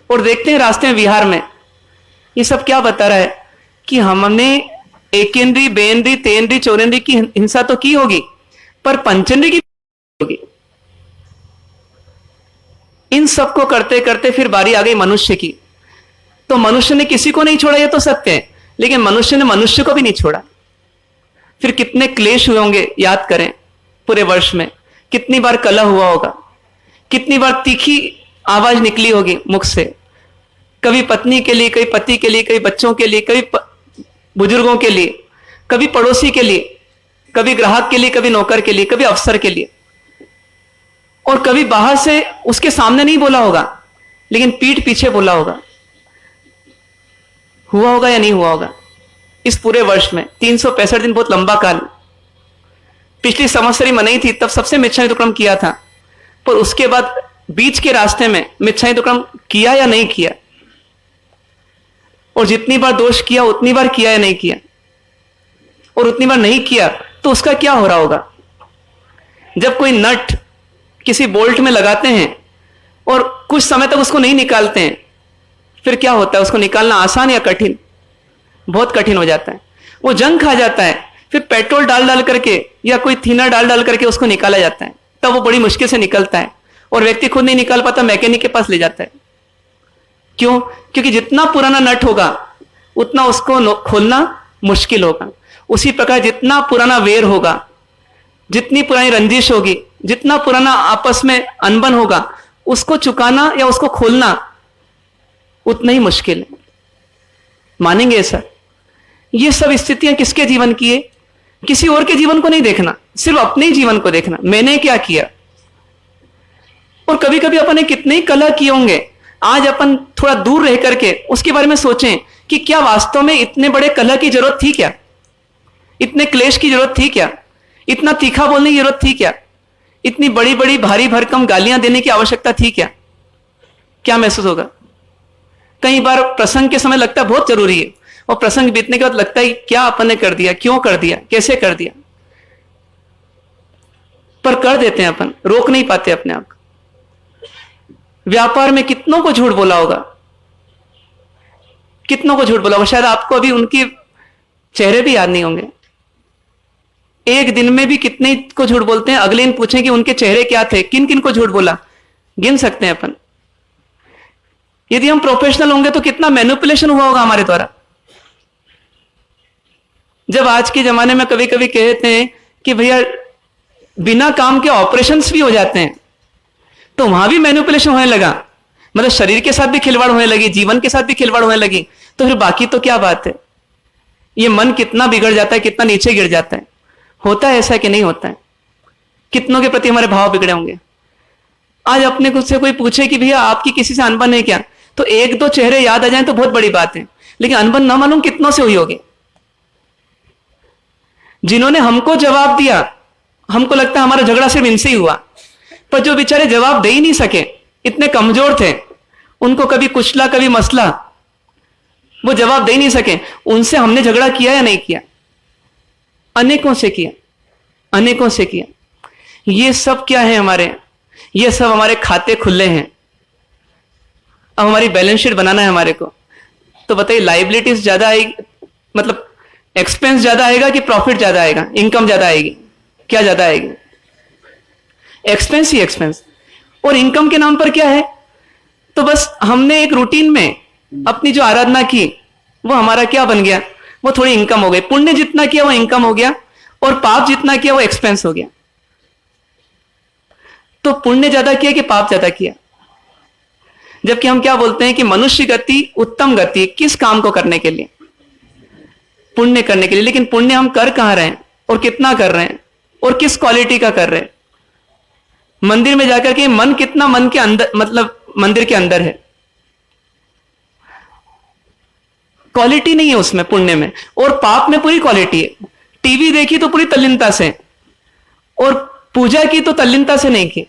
और देखते हैं रास्ते में विहार में। ये सब क्या बता रहा है कि हमने एकेंद्रीय, बेंद्रीय, तेंद्रीय, चौरेंद्रीय की हिंसा तो की होगी, पर पंचेंद्रीय की होगी। इन सब को करते करते फिर बारी आ गई मनुष्य की। तो मनुष्य ने किसी को नहीं छोड़ा, ये तो सत्य है, लेकिन मनुष्य ने मनुष्य को भी नहीं छोड़ा। फिर कितने क्लेश हुए होंगे, याद करें पूरे वर्ष में। कितनी बार कलह हुआ होगा, कितनी बार तीखी आवाज निकली होगी मुख से, कभी पत्नी के लिए, कभी पति के लिए, कभी बच्चों के लिए, कभी बुजुर्गों के लिए, कभी पड़ोसी के लिए, कभी ग्राहक के लिए, कभी नौकर के लिए, कभी अफसर के लिए। और कभी बाहर से उसके सामने नहीं बोला होगा, लेकिन पीठ पीछे बोला होगा। हुआ होगा या नहीं हुआ होगा? इस पूरे वर्ष में 365 दिन बहुत लंबा काल। पिछली संवत्सरी मनाई थी, तब सबसे मिच्छामी दुक्कड़म किया था, पर उसके बाद बीच के रास्ते में मिच्छामी दुक्कड़म किया या नहीं किया, और जितनी बार दोष किया उतनी बार किया या नहीं किया, और उतनी बार नहीं किया तो उसका क्या हो रहा होगा? जब कोई नट किसी बोल्ट में लगाते हैं और कुछ समय तक उसको नहीं निकालते हैं, फिर क्या होता है? उसको निकालना आसान या कठिन? बहुत कठिन हो जाता है। वो जंग खा जाता है, फिर पेट्रोल डाल डाल करके या कोई थिनर डाल डाल करके उसको निकाला जाता है, तब वो बड़ी मुश्किल से निकलता है, और व्यक्ति खुद नहीं निकाल पाता, मैकेनिक के पास ले जाता है। क्यों? क्योंकि जितना पुराना नट होगा उतना उसको खोलना मुश्किल होगा। उसी प्रकार जितना पुराना वेर होगा, जितनी पुरानी रंजिश होगी, जितना पुराना आपस में अनबन होगा, उसको चुकाना या उसको खोलना उतना ही मुश्किल है। मानेंगे ऐसा? ये सब स्थितियां किसके जीवन की है? किसी और के जीवन को नहीं देखना, सिर्फ अपने ही जीवन को देखना, मैंने क्या किया। और कभी कभी अपन कितने ही कलह किए होंगे, आज अपन थोड़ा दूर रह करके उसके बारे में सोचें कि क्या वास्तव में इतने बड़े कलह की जरूरत थी क्या? इतने क्लेश की जरूरत थी क्या? इतना तीखा बोलने की जरूरत थी क्या? इतनी बड़ी बड़ी भारी भरकम गालियां देने की आवश्यकता थी क्या? क्या महसूस होगा? कई बार प्रसंग के समय लगता है बहुत जरूरी है, और प्रसंग बीतने के बाद लगता है क्या अपन ने कर दिया, क्यों कर दिया, कैसे कर दिया। पर कर देते हैं अपन, रोक नहीं पाते अपने आप। व्यापार में कितनों को झूठ बोला होगा, कितनों को झूठ बोला होगा। शायद आपको अभी उनके चेहरे भी याद नहीं होंगे। एक दिन में भी कितने को झूठ बोलते हैं, अगले दिन पूछें कि उनके चेहरे क्या थे, किन किन को झूठ बोला, गिन सकते हैं अपन। यदि हम प्रोफेशनल होंगे तो कितना मैनिपुलेशन हुआ होगा हमारे द्वारा। जब आज के जमाने में कभी कभी कहते हैं कि भैया बिना काम के ऑपरेशंस भी हो जाते हैं, तो वहां भी मैनिपुलेशन होने लगा। मतलब शरीर के साथ भी खिलवाड़ होने लगी, जीवन के साथ भी खिलवाड़ होने लगी, तो फिर बाकी तो क्या बात है। ये मन कितना बिगड़ जाता है, कितना नीचे गिर जाता है। होता है ऐसा कि नहीं होता है? कितनों के प्रति हमारे भाव बिगड़े होंगे। आज अपने खुद से कोई पूछे कि भैया आपकी किसी से अनबन है क्या, तो एक दो चेहरे याद आ जाएं तो बहुत बड़ी बात है, लेकिन अनबन ना मालूम कितनों से हुई होगी। जिन्होंने हमको जवाब दिया, हमको लगता है हमारा झगड़ा सिर्फ इनसे ही हुआ, पर जो बेचारे जवाब दे ही नहीं सके, इतने कमजोर थे, उनको कभी कुचला कभी मसला, वो जवाब दे ही नहीं सके, उनसे हमने झगड़ा किया या नहीं किया? अनेकों से किया, अनेकों से किया। ये सब क्या है हमारे? ये सब हमारे खाते खुले हैं। अब हमारी बैलेंस शीट बनाना है हमारे को। तो बताइए लाइबिलिटीज ज्यादा आएगी, मतलब एक्सपेंस ज्यादा आएगा कि प्रॉफिट ज्यादा आएगा, इनकम ज्यादा आएगी? क्या ज्यादा आएगी? एक्सपेंस ही एक्सपेंस। और इनकम के नाम पर क्या है? तो बस हमने एक रूटीन में अपनी जो आराधना की वो हमारा क्या बन गया? वो थोड़ी इनकम हो गई। पुण्य जितना किया वो इनकम हो गया और पाप जितना किया वो एक्सपेंस हो गया। तो पुण्य ज्यादा किया कि पाप ज्यादा किया? जबकि हम क्या बोलते हैं कि मनुष्य गति उत्तम गति, किस काम को करने के लिए? पुण्य करने के लिए। लेकिन पुण्य हम कर कहां रहे हैं और कितना कर रहे हैं और किस क्वालिटी का कर रहे हैं? मंदिर में जाकर के मन कितना मन के अंदर, मतलब मंदिर के अंदर है, क्वालिटी नहीं है उसमें पुण्य में। और पाप में पूरी क्वालिटी है। टीवी देखी तो पूरी तल्लीनता से, और पूजा की तो तल्लीनता से नहीं की।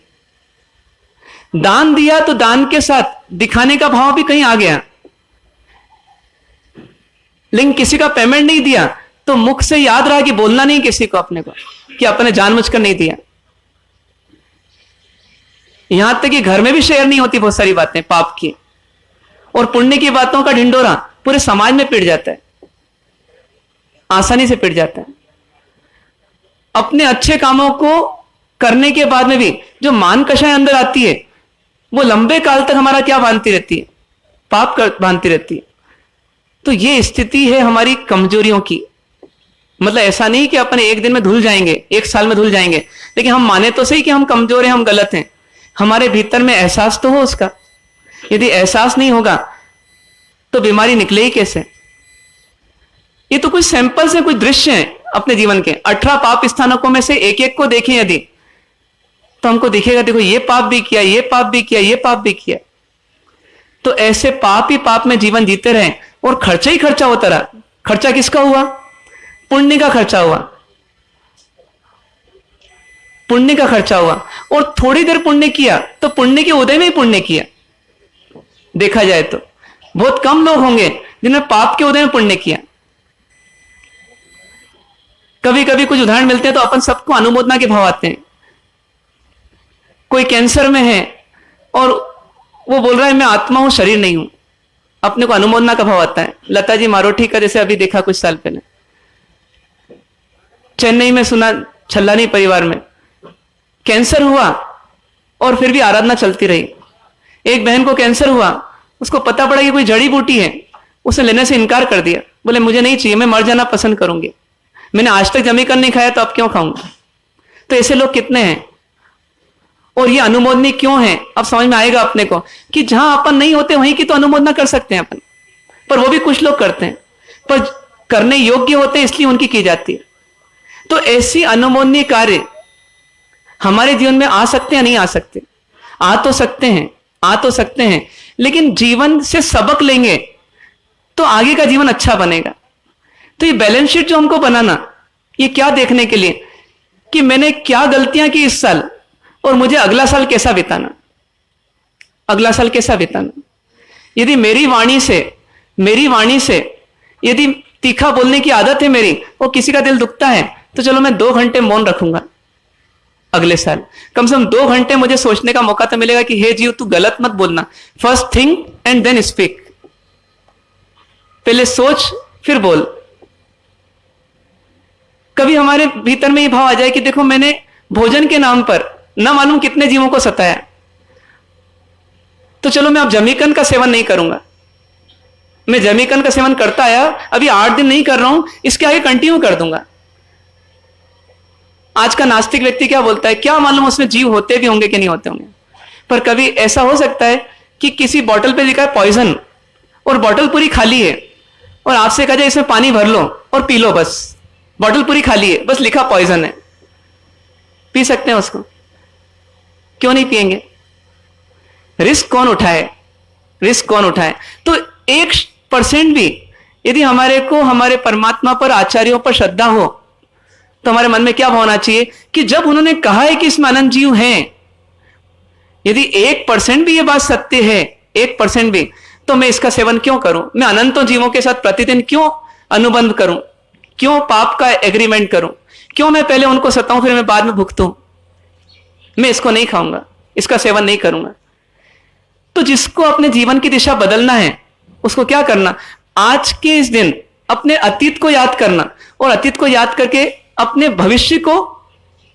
दान दिया तो दान के साथ दिखाने का भाव भी कहीं आ गया। लेकिन किसी का पेमेंट नहीं दिया तो मुख से याद रहा कि बोलना नहीं किसी को अपने को कि अपने जानबूझकर नहीं दिया। यहां तक कि घर में भी शेयर नहीं होती बहुत सारी बातें पाप की, और पुण्य की बातों का ढिंडोरा पूरे समाज में पिट जाता है, आसानी से पिट जाता है। अपने अच्छे कामों को करने के बाद में भी जो मान कषाय अंदर आती है वो लंबे काल तक हमारा क्या बांधती रहती है? पाप बांधती रहती है। तो ये स्थिति है हमारी कमजोरियों की। मतलब ऐसा नहीं कि अपन एक दिन में धुल जाएंगे, एक साल में धुल जाएंगे, लेकिन हम माने तो सही कि हम कमजोर हैं, हम गलत हैं। हमारे भीतर में एहसास तो हो उसका। यदि एहसास नहीं होगा तो बीमारी निकले ही कैसे? ये तो कुछ सैंपल से कुछ दृश्य हैं अपने जीवन के। 18 पाप स्थानकों में से एक एक को देखें यदि, तो हमको दिखेगा देखो ये पाप भी किया, ये पाप भी किया, ये पाप भी किया। तो ऐसे पाप ही पाप में जीवन जीते रहे और खर्चा ही खर्चा होता रहा। खर्चा किसका हुआ? पुण्य का खर्चा हुआ। पुण्य का खर्चा हुआ। और थोड़ी देर पुण्य किया तो पुण्य के उदय में ही पुण्य किया। देखा जाए तो बहुत कम लोग होंगे जिन्होंने पाप के उदय में पुण्य किया। कभी कभी कुछ उदाहरण मिलते हैं तो अपन सबको अनुमोदना के भाव आते हैं। कोई कैंसर में है और वो बोल रहा है मैं आत्मा हूं, शरीर नहीं हूं। अपने को अनुमोदना का भाव आता है। लता जी मारोठी का जैसे अभी देखा कुछ साल पहले, चेन्नई में सुना, छल्लानी परिवार में कैंसर हुआ और फिर भी आराधना चलती रही। एक बहन को कैंसर हुआ, उसको पता पड़ा कि कोई जड़ी बूटी है, उसने लेने से इनकार कर दिया। बोले मुझे नहीं चाहिए, मैं मर जाना पसंद करूंगी। मैंने आज तक जमीकन नहीं खाया तो अब क्यों खाऊंगा? तो ऐसे लोग कितने हैं। और ये अनुमोदनी क्यों है? अब समझ में आएगा अपने को कि जहां अपन नहीं होते वहीं की तो अनुमोदना कर सकते हैं अपन, पर वो भी कुछ लोग करते हैं, पर करने योग्य होते हैं इसलिए उनकी की जाती है। तो ऐसी अनुमोदनीय कार्य हमारे जीवन में आ सकते हैं, नहीं आ सकते? आ तो सकते हैं, आ तो सकते हैं, लेकिन जीवन से सबक लेंगे तो आगे का जीवन अच्छा बनेगा। तो ये बैलेंस शीट जो हमको बनाना, ये क्या देखने के लिए कि मैंने क्या गलतियां की इस साल और मुझे अगला साल कैसा बिताना, अगला साल कैसा बिताना। यदि मेरी वाणी से यदि तीखा बोलने की आदत है मेरी और किसी का दिल दुखता है तो चलो मैं 2 घंटे मौन रखूंगा अगले साल। कम से कम 2 घंटे मुझे सोचने का मौका तो मिलेगा कि हे जीव तू गलत मत बोलना। First think and then speak. पहले सोच फिर बोल। कभी हमारे भीतर में ये भाव आ जाए कि देखो मैंने भोजन के नाम पर न मालूम कितने जीवों को सताया, तो चलो मैं अब जमीकन का सेवन नहीं करूंगा। मैं जमीकन का सेवन करता आया, अभी 8 दिन नहीं कर रहा हूं, इसके आगे कंटिन्यू कर दूंगा। आज का नास्तिक व्यक्ति क्या बोलता है, क्या मालूम उसमें जीव होते भी होंगे कि नहीं होते होंगे। पर कभी ऐसा हो सकता है कि किसी बॉटल पे लिखा है पॉइजन और बॉटल पूरी खाली है और आपसे कहा जाए इसमें पानी भर लो और पी लो, बस बॉटल पूरी खाली है, बस लिखा पॉइजन है। पी सकते हैं उसको? क्यों नहीं पिएंगे? रिस्क कौन उठाए? रिस्क कौन उठाए? तो 1% भी यदि हमारे को हमारे परमात्मा पर, आचार्यों पर श्रद्धा हो तो हमारे मन में क्या होना चाहिए कि जब उन्होंने कहा है कि इसमें अनंत जीव हैं, यदि 1% भी ये बात सत्य है, 1% भी, तो मैं इसका सेवन क्यों करूं? मैं अनंतों जीवों के साथ प्रतिदिन क्यों अनुबंध करूं? क्यों पाप का एग्रीमेंट करूं? क्यों मैं पहले उनको सताऊं फिर मैं बाद में भुगतूं? मैं इसको नहीं खाऊंगा, इसका सेवन नहीं करूंगा। तो जिसको अपने जीवन की दिशा बदलना है उसको क्या करना? आज के इस दिन अपने अतीत को याद करना और अतीत को याद करके अपने भविष्य को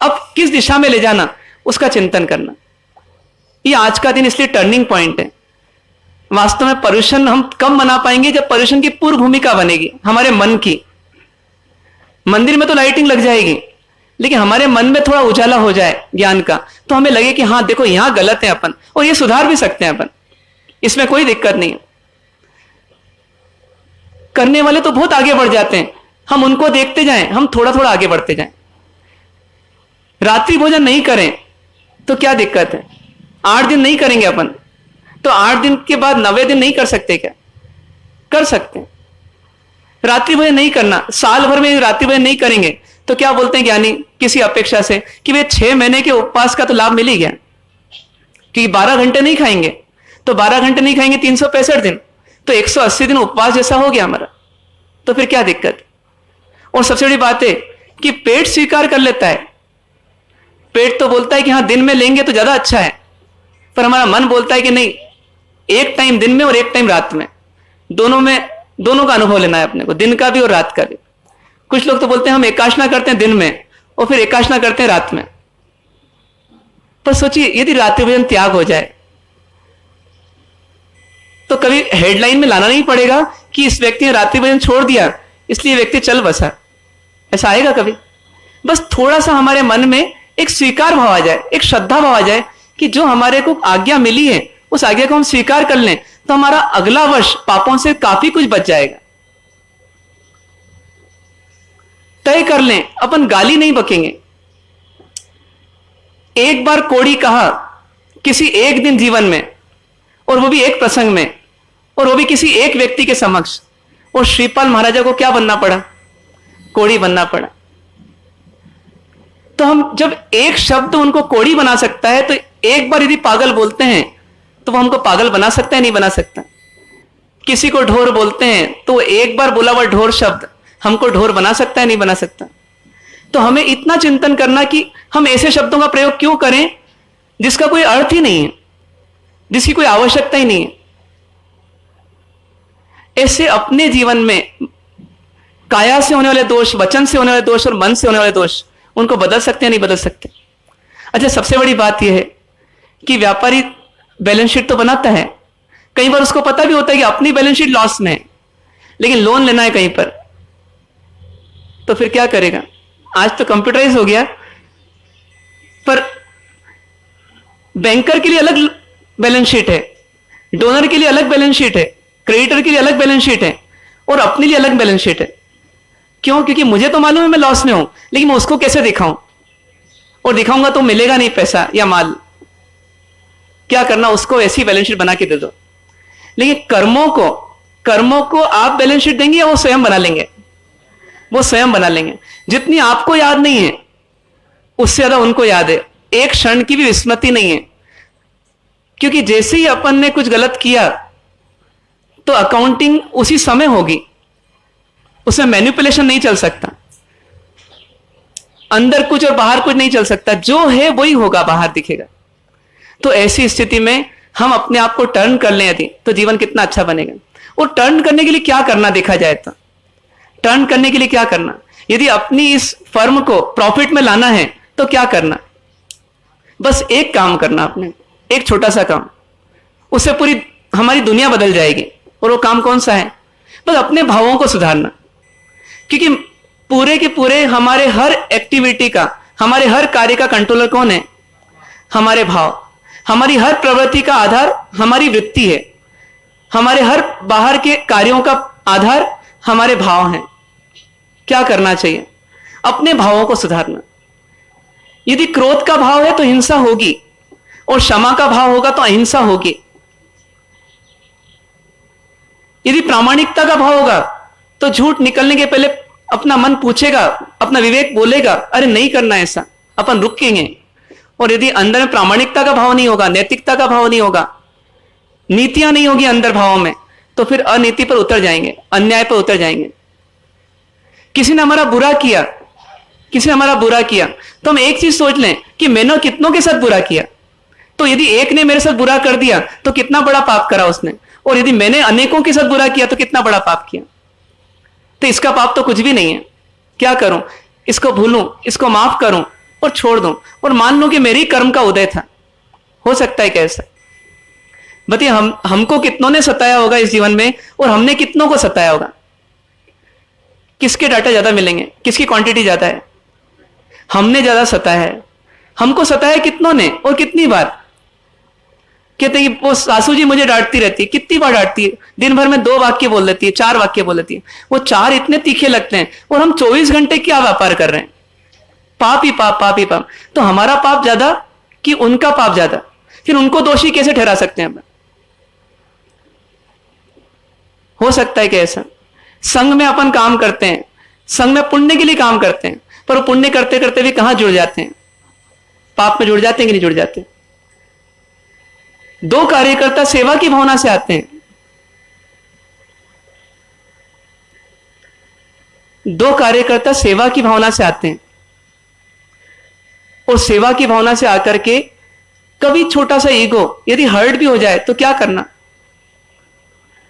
अब किस दिशा में ले जाना उसका चिंतन करना। ये आज का दिन इसलिए टर्निंग पॉइंट है। वास्तव में पर्यूषण हम कब मना पाएंगे? जब पर्यूषण की पूर्व भूमिका बनेगी हमारे मन की। मंदिर में तो लाइटिंग लग जाएगी, लेकिन हमारे मन में थोड़ा उजाला हो जाए ज्ञान का, तो हमें लगे कि हाँ देखो यहां गलत है अपन, और ये सुधार भी सकते हैं अपन, इसमें कोई दिक्कत नहीं है। करने वाले तो बहुत आगे बढ़ जाते हैं, हम उनको देखते जाएं, हम थोड़ा थोड़ा आगे बढ़ते जाएं। रात्रि भोजन नहीं करें तो क्या दिक्कत है? 8 दिन नहीं करेंगे अपन, तो 8 दिन के बाद 9वें दिन नहीं कर सकते क्या? कर सकते हैं। रात्रि भोजन नहीं करना, साल भर में रात्रि भोजन नहीं करेंगे तो क्या बोलते हैं ज्ञानी किसी अपेक्षा से कि वे 6 महीने के उपवास का तो लाभ मिल ही गया, क्योंकि 12 घंटे नहीं खाएंगे, तो 12 घंटे नहीं खाएंगे 365 दिन, तो 180 दिन उपवास जैसा हो गया हमारा, तो फिर क्या दिक्कत? और सबसे बड़ी बात है कि पेट स्वीकार कर लेता है। पेट तो बोलता है कि हाँ दिन में लेंगे तो ज्यादा अच्छा है, पर हमारा मन बोलता है कि नहीं, एक टाइम दिन में और एक टाइम रात में, दोनों का अनुभव लेना है अपने को, दिन का भी और रात का भी। कुछ लोग तो बोलते हैं हम एकाशना करते हैं दिन में और फिर एकाशना करते हैं रात में। पर सोचिए यदि रात्रि भोजन त्याग हो जाए तो कभी हेडलाइन में लाना नहीं पड़ेगा कि इस व्यक्ति ने रात्रि भोजन छोड़ दिया इसलिए व्यक्ति चल बसा, ऐसा आएगा कभी? बस थोड़ा सा हमारे मन में एक स्वीकार भाव आ जाए, एक श्रद्धा भाव आ जाए कि जो हमारे को आज्ञा मिली है उस आज्ञा को हम स्वीकार कर लें, तो हमारा अगला वर्ष पापों से काफी कुछ बच जाएगा। तय कर लें, अपन गाली नहीं बकेंगे। एक बार कोड़ी कहा किसी एक दिन जीवन में, और वो भी एक प्रसंग में, और वो भी किसी एक व्यक्ति के समक्ष, और श्रीपाल महाराजा को क्या बनना पड़ा? कोड़ी बनना पड़ा। तो हम जब एक शब्द उनको कोड़ी बना सकता है, तो एक बार यदि पागल बोलते हैं तो वो हमको पागल बना सकता है? नहीं बना सकता। किसी को ढोर बोलते हैं तो एक बार बोला हुआ ढोर शब्द हमको ढोर बना सकता है? नहीं बना सकता। तो हमें इतना चिंतन करना कि हम ऐसे शब्दों का प्रयोग क्यों करें जिसका कोई अर्थ ही नहीं है, जिसकी कोई आवश्यकता ही नहीं है। ऐसे अपने जीवन में काया से होने वाले दोष, वचन से होने वाले दोष और मन से होने वाले दोष, उनको बदल सकते हैं? नहीं बदल सकते। अच्छा, सबसे बड़ी बात यह है कि व्यापारी बैलेंस शीट तो बनाता है, कई बार उसको पता भी होता है कि अपनी बैलेंस शीट लॉस में है, लेकिन लोन लेना है कहीं पर, तो फिर क्या करेगा? आज तो कंप्यूटराइज हो गया, पर बैंकर के लिए अलग बैलेंस शीट है, डोनर के लिए अलग बैलेंस शीट है, क्रेडिटर के लिए अलग बैलेंस शीट है, और अपने लिए अलग बैलेंस शीट है। क्यों? क्योंकि मुझे तो मालूम है मैं लॉस में हूं, लेकिन मैं उसको कैसे दिखाऊं, और दिखाऊंगा तो मिलेगा नहीं पैसा या माल। क्या करना? उसको ऐसी बैलेंस शीट बना के दे दो। लेकिन कर्मों को आप बैलेंस शीट देंगे या वो स्वयं बना लेंगे? वो स्वयं बना लेंगे। जितनी आपको याद नहीं है उससे ज्यादा उनको याद है, एक क्षण की भी विस्मृति नहीं है। क्योंकि जैसे ही अपन ने कुछ गलत किया तो अकाउंटिंग उसी समय होगी, उसमें मैनिपुलेशन नहीं चल सकता, अंदर कुछ और बाहर कुछ नहीं चल सकता, जो है वही होगा, बाहर दिखेगा। तो ऐसी स्थिति में हम अपने आप को टर्न कर लें यदि, तो जीवन कितना अच्छा बनेगा। और टर्न करने के लिए क्या करना देखा जाए तो, टर्न करने के लिए क्या करना? यदि अपनी इस फर्म को प्रॉफिट में लाना है तो क्या करना? बस एक काम करना, आपने एक छोटा सा काम, उससे पूरी हमारी दुनिया बदल जाएगी। और वो काम कौन सा है? बस अपने भावों को सुधारना। क्योंकि पूरे के पूरे हमारे हर एक्टिविटी का, हमारे हर कार्य का कंट्रोलर कौन है? हमारे भाव। हमारी हर प्रवृत्ति का आधार हमारी वृत्ति है, हमारे हर बाहर के कार्यों का आधार हमारे भाव हैं। क्या करना चाहिए? अपने भावों को सुधारना। यदि क्रोध का भाव है तो हिंसा होगी, और क्षमा का भाव होगा तो अहिंसा होगी। यदि प्रामाणिकता का भाव होगा तो झूठ निकलने के पहले अपना मन पूछेगा, अपना विवेक बोलेगा अरे नहीं करना ऐसा, अपन रुकेंगे। और यदि अंदर में प्रामाणिकता का भाव नहीं होगा, नैतिकता का भाव नहीं होगा, नीतियां नहीं होगी अंदर भावों में, तो फिर अनीति पर उतर जाएंगे, अन्याय पर उतर जाएंगे। किसी ने हमारा बुरा किया, तो हम एक चीज सोच लें कि मैंने कितनों के साथ बुरा किया। तो यदि एक ने मेरे साथ बुरा कर दिया तो कितना बड़ा पाप करा उसने, और यदि मैंने अनेकों के साथ बुरा किया तो कितना बड़ा पाप किया। तो इसका पाप तो कुछ भी नहीं है। क्या करूं? इसको भूलूं, इसको माफ करूं और छोड़ दूं, और मान लूं कि मेरी कर्म का उदय था। हो सकता है कैसा? बताइए, हमको कितनों ने सताया होगा इस जीवन में, और हमने कितनों को सताया होगा? किसके डाटा ज्यादा मिलेंगे? किसकी क्वांटिटी ज्यादा है? हमने ज्यादा सताया है। हमको सताया कितनों ने और कितनी बार? कहते हैं कि वो सासू जी मुझे डांटती रहती है। कितनी बार डांटती है? दिन भर में 2 वाक्य बोल देती है, 4 वाक्य बोल देती है। वो 4 इतने तीखे लगते हैं, और हम 24 घंटे क्या व्यापार कर रहे हैं? पाप ही पाप, पाप ही पाप। तो हमारा पाप ज्यादा कि उनका पाप ज्यादा? फिर उनको दोषी कैसे ठहरा सकते हैं? हो सकता है कि ऐसा संघ में अपन काम करते हैं, संघ में पुण्य के लिए काम करते हैं, पर वो पुण्य करते करते भी कहां जुड़ जाते हैं? पाप में जुड़ जाते हैं कि नहीं जुड़ जाते? 2 कार्यकर्ता सेवा की भावना से आते हैं। 2 कार्यकर्ता सेवा की भावना से आते हैं, और सेवा की भावना से आकर के कभी छोटा सा ईगो यदि हर्ट भी हो जाए तो क्या करना?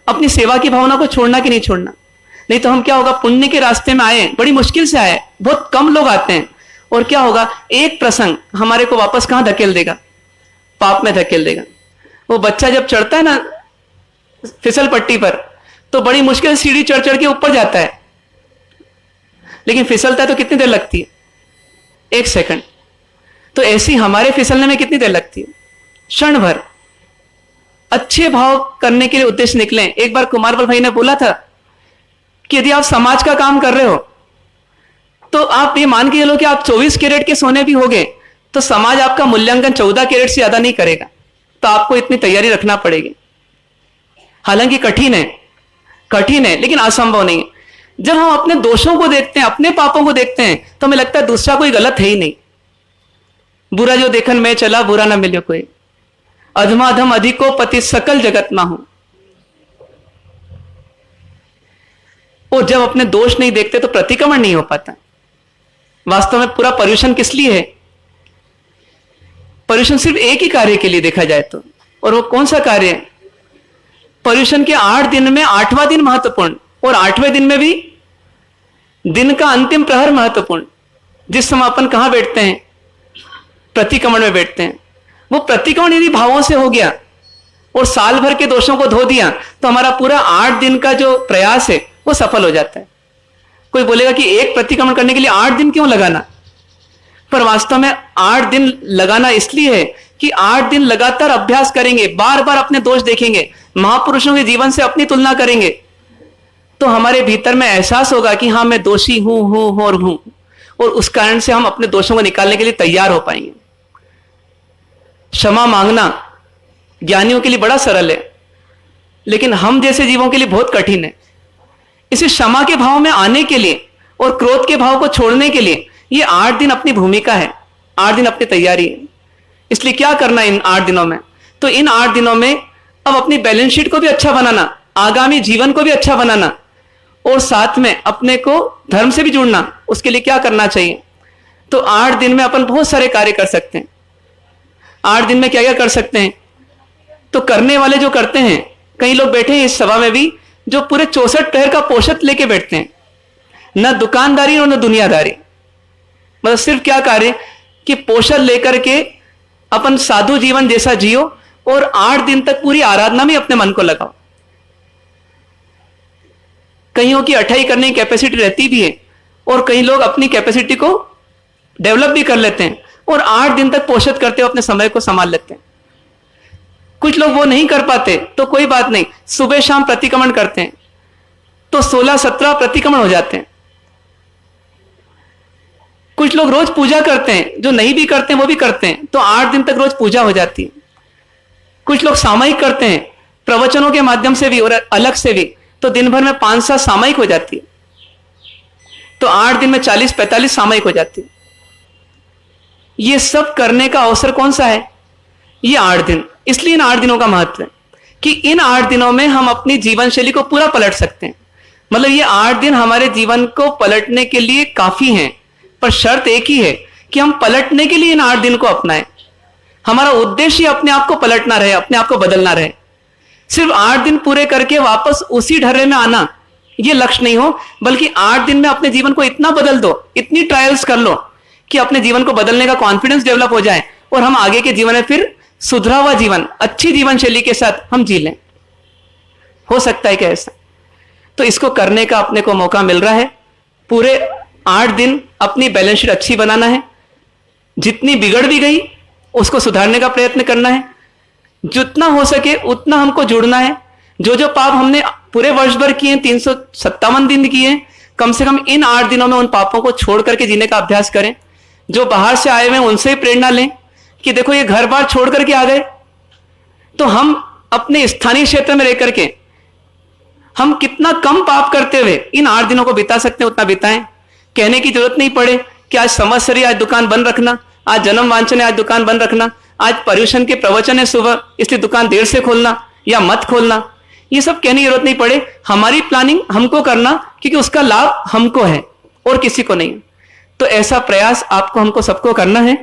अपनी सेवा की भावना को छोड़ना कि नहीं छोड़ना? नहीं तो हम क्या होगा, पुण्य के रास्ते में आए, बड़ी मुश्किल से आए, बहुत कम लोग आते हैं, और क्या होगा, एक प्रसंग हमारे को वापस कहां धकेल देगा? पाप में धकेल देगा। वो बच्चा जब चढ़ता है ना फिसल पट्टी पर, तो बड़ी मुश्किल से सीढ़ी चढ़ चढ़ के ऊपर जाता है, लेकिन फिसलता है तो कितनी देर लगती है? 1 सेकंड। तो ऐसी हमारे फिसलने में कितनी देर लगती है? क्षण भर। अच्छे भाव करने के लिए उद्देश्य निकले। एक बार कुमारपाल भाई ने बोला था कि यदि आप समाज का काम कर रहे हो, तो आप ये मान के चलो कि आप 24 कैरेट के सोने भी होगे, तो समाज आपका मूल्यांकन 14 कैरेट से ज्यादा नहीं करेगा। तो आपको इतनी तैयारी रखना पड़ेगी। हालांकि कठिन है, लेकिन असंभव नहीं है। जब हम अपने दोषों को देखते हैं, अपने पापों को देखते हैं, तो हमें लगता है दूसरा कोई गलत है ही नहीं। बुरा जो देखन में चला, बुरा ना मिले कोई। अधमाधम अधिको पति सकल जगत ना हो। और जब अपने दोष नहीं देखते तो प्रतिक्रमण नहीं हो पाता। वास्तव में पूरा पर्यूषण किस लिए है? पर्यूषण सिर्फ एक ही कार्य के लिए देखा जाए तो, और वो कौन सा कार्य है? पर्यूषण के 8 दिन में 8वां दिन महत्वपूर्ण, और 8वें दिन में भी दिन का अंतिम प्रहर महत्वपूर्ण। जिस समय अपन कहां बैठते हैं? प्रतिक्रमण में बैठते हैं। वो प्रतिक्रमण यदि भावों से हो गया और साल भर के दोषों को धो दिया, तो हमारा पूरा 8 दिन का जो प्रयास है वो सफल हो जाता है। कोई बोलेगा कि एक प्रतिक्रमण करने के लिए 8 दिन क्यों लगाना? पर वास्तव में 8 दिन लगाना इसलिए है कि 8 दिन लगातार अभ्यास करेंगे, बार बार अपने दोष देखेंगे, महापुरुषों के जीवन से अपनी तुलना करेंगे, तो हमारे भीतर में एहसास होगा कि हाँ, मैं दोषी हूं और उस कारण से हम अपने दोषों को निकालने के लिए तैयार हो पाएंगे। क्षमा मांगना ज्ञानियों के लिए बड़ा सरल है, लेकिन हम जैसे जीवों के लिए बहुत कठिन है। इसे क्षमा के भाव में आने के लिए और क्रोध के भाव को छोड़ने के लिए ये 8 दिन अपनी भूमिका है, 8 दिन अपनी तैयारी है। इसलिए क्या करना इन 8 दिनों में? तो इन 8 दिनों में अब अपनी बैलेंस शीट को भी अच्छा बनाना, आगामी जीवन को भी अच्छा बनाना, और साथ में अपने को धर्म से भी जुड़ना। उसके लिए क्या करना चाहिए? तो 8 दिन में अपन बहुत सारे कार्य कर सकते हैं। 8 दिन में क्या क्या कर सकते हैं? तो करने वाले जो करते हैं, कई लोग बैठे हैं इस सभा में भी जो पूरे 64 प्रहर का पोषक लेके बैठते हैं, न दुकानदारी और न दुनियादारी। मतलब सिर्फ क्या कार्य कि पोषण लेकर के अपन साधु जीवन जैसा जियो, और 8 दिन तक पूरी आराधना में अपने मन को लगाओ। कईयों की अठाई करने की कैपेसिटी रहती भी है, और कई लोग अपनी कैपेसिटी को डेवलप भी कर लेते हैं और 8 दिन तक पोषित करते हुए अपने समय को संभाल लेते हैं। कुछ लोग वो नहीं कर पाते तो कोई बात नहीं, सुबह शाम प्रतिक्रमण करते हैं तो 16-17 प्रतिक्रमण हो जाते हैं। कुछ लोग रोज पूजा करते हैं, जो नहीं भी करते हैं वो भी करते हैं, तो 8 दिन तक रोज पूजा हो जाती है। कुछ लोग सामयिक करते हैं, प्रवचनों के माध्यम से भी और अलग से भी, तो दिन भर में 5-7 सामयिक हो जाती है, तो 8 दिन में 40-45 सामयिक हो जाती है। ये सब करने का अवसर कौन सा है? ये 8 दिन। इसलिए इन 8 दिनों का महत्व है कि इन 8 दिनों में हम अपनी जीवन शैली को पूरा पलट सकते हैं। मतलब ये 8 दिन हमारे जीवन को पलटने के लिए काफी हैं, पर शर्त एक ही है कि हम पलटने के लिए इन 8 दिन को अपनाएं। हमारा उद्देश्य अपने आप को पलटना रहे, अपने आप को बदलना रहे। सिर्फ 8 दिन पूरे करके वापस उसी ढर्रे में आना ये लक्ष्य नहीं हो, बल्कि 8 दिन में अपने जीवन को इतना बदल दो, इतनी ट्रायल्स कर लो कि अपने जीवन को बदलने का कॉन्फिडेंस डेवलप हो जाए और हम आगे के जीवन में फिर सुधरा हुआ जीवन, अच्छी जीवन शैली के साथ हम जी लें। हो सकता है क्या ऐसा? तो इसको करने का अपने को मौका मिल रहा है। पूरे 8 दिन अपनी बैलेंस शीट अच्छी बनाना है, जितनी बिगड़ भी गई उसको सुधारने का प्रयत्न करना है, जितना हो सके उतना हमको जुड़ना है। जो जो पाप हमने पूरे वर्ष भर किए, 357 दिन किए, कम से कम इन 8 दिनों में उन पापों को छोड़ करके जीने का अभ्यास करें। जो बाहर से आए हुए हैं उनसे प्रेरणा लें कि देखो ये घर बार छोड़ करके आ गए, तो हम अपने स्थानीय क्षेत्र में रह करके हम कितना कम पाप करते हुए इन 8 दिनों को बिता सकते हैं उतना बिताएं। कहने की जरूरत नहीं पड़े कि आज संवत्सरी, आज दुकान बंद रखना, आज जन्म वांछन है, आज दुकान बंद रखना, आज पर्युषण के प्रवचन है सुबह इसलिए दुकान देर से खोलना या मत खोलना। ये सब कहने की जरूरत नहीं पड़े। हमारी प्लानिंग हमको करना, क्योंकि उसका लाभ हमको है और किसी को नहीं। तो ऐसा प्रयास आपको हमको सबको करना है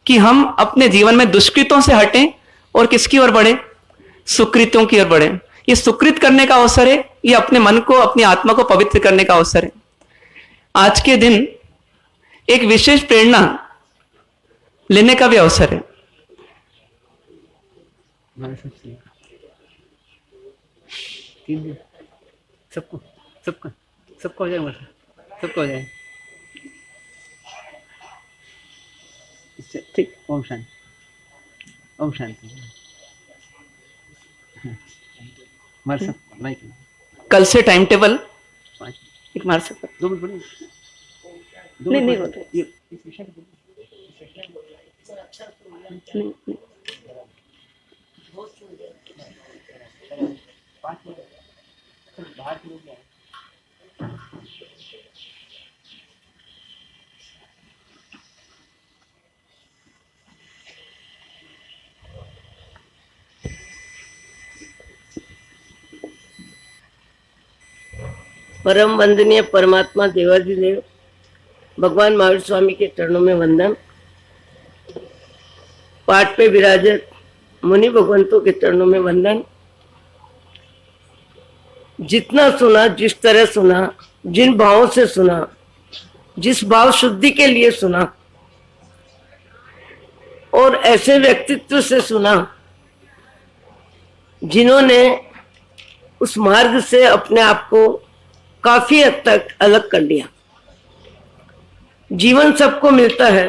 कि हम अपने जीवन में दुष्कृतों से हटें और किसकी ओर बढ़े? सुकृतों की ओर बढ़े। ये सुकृत करने का अवसर है, ये अपने मन को, अपनी आत्मा को पवित्र करने का अवसर है। आज के दिन एक विशेष प्रेरणा लेने का भी अवसर है। सबको सबको सबको हो जाए, सबको हो जाए। ठीक। ओम शांति, ओम शांति। मार सकते माइक कल से टाइम टेबल 5 एक मार सकते? 2 मिनट बोलिए। नहीं नहीं बोल रहे। नहीं, नहीं। परम वंदनीय परमात्मा देवाधिदेव भगवान महावीर स्वामी के चरणों में वंदन। पाठ पे विराजत मुनि भगवंतों के चरणों में वंदन। जितना सुना, जिस तरह सुना, जिन भावों से सुना, जिस भाव शुद्धि के लिए सुना और ऐसे व्यक्तित्व से सुना जिन्होंने उस मार्ग से अपने आप को काफी हद तक अलग कर लिया। जीवन सबको मिलता है,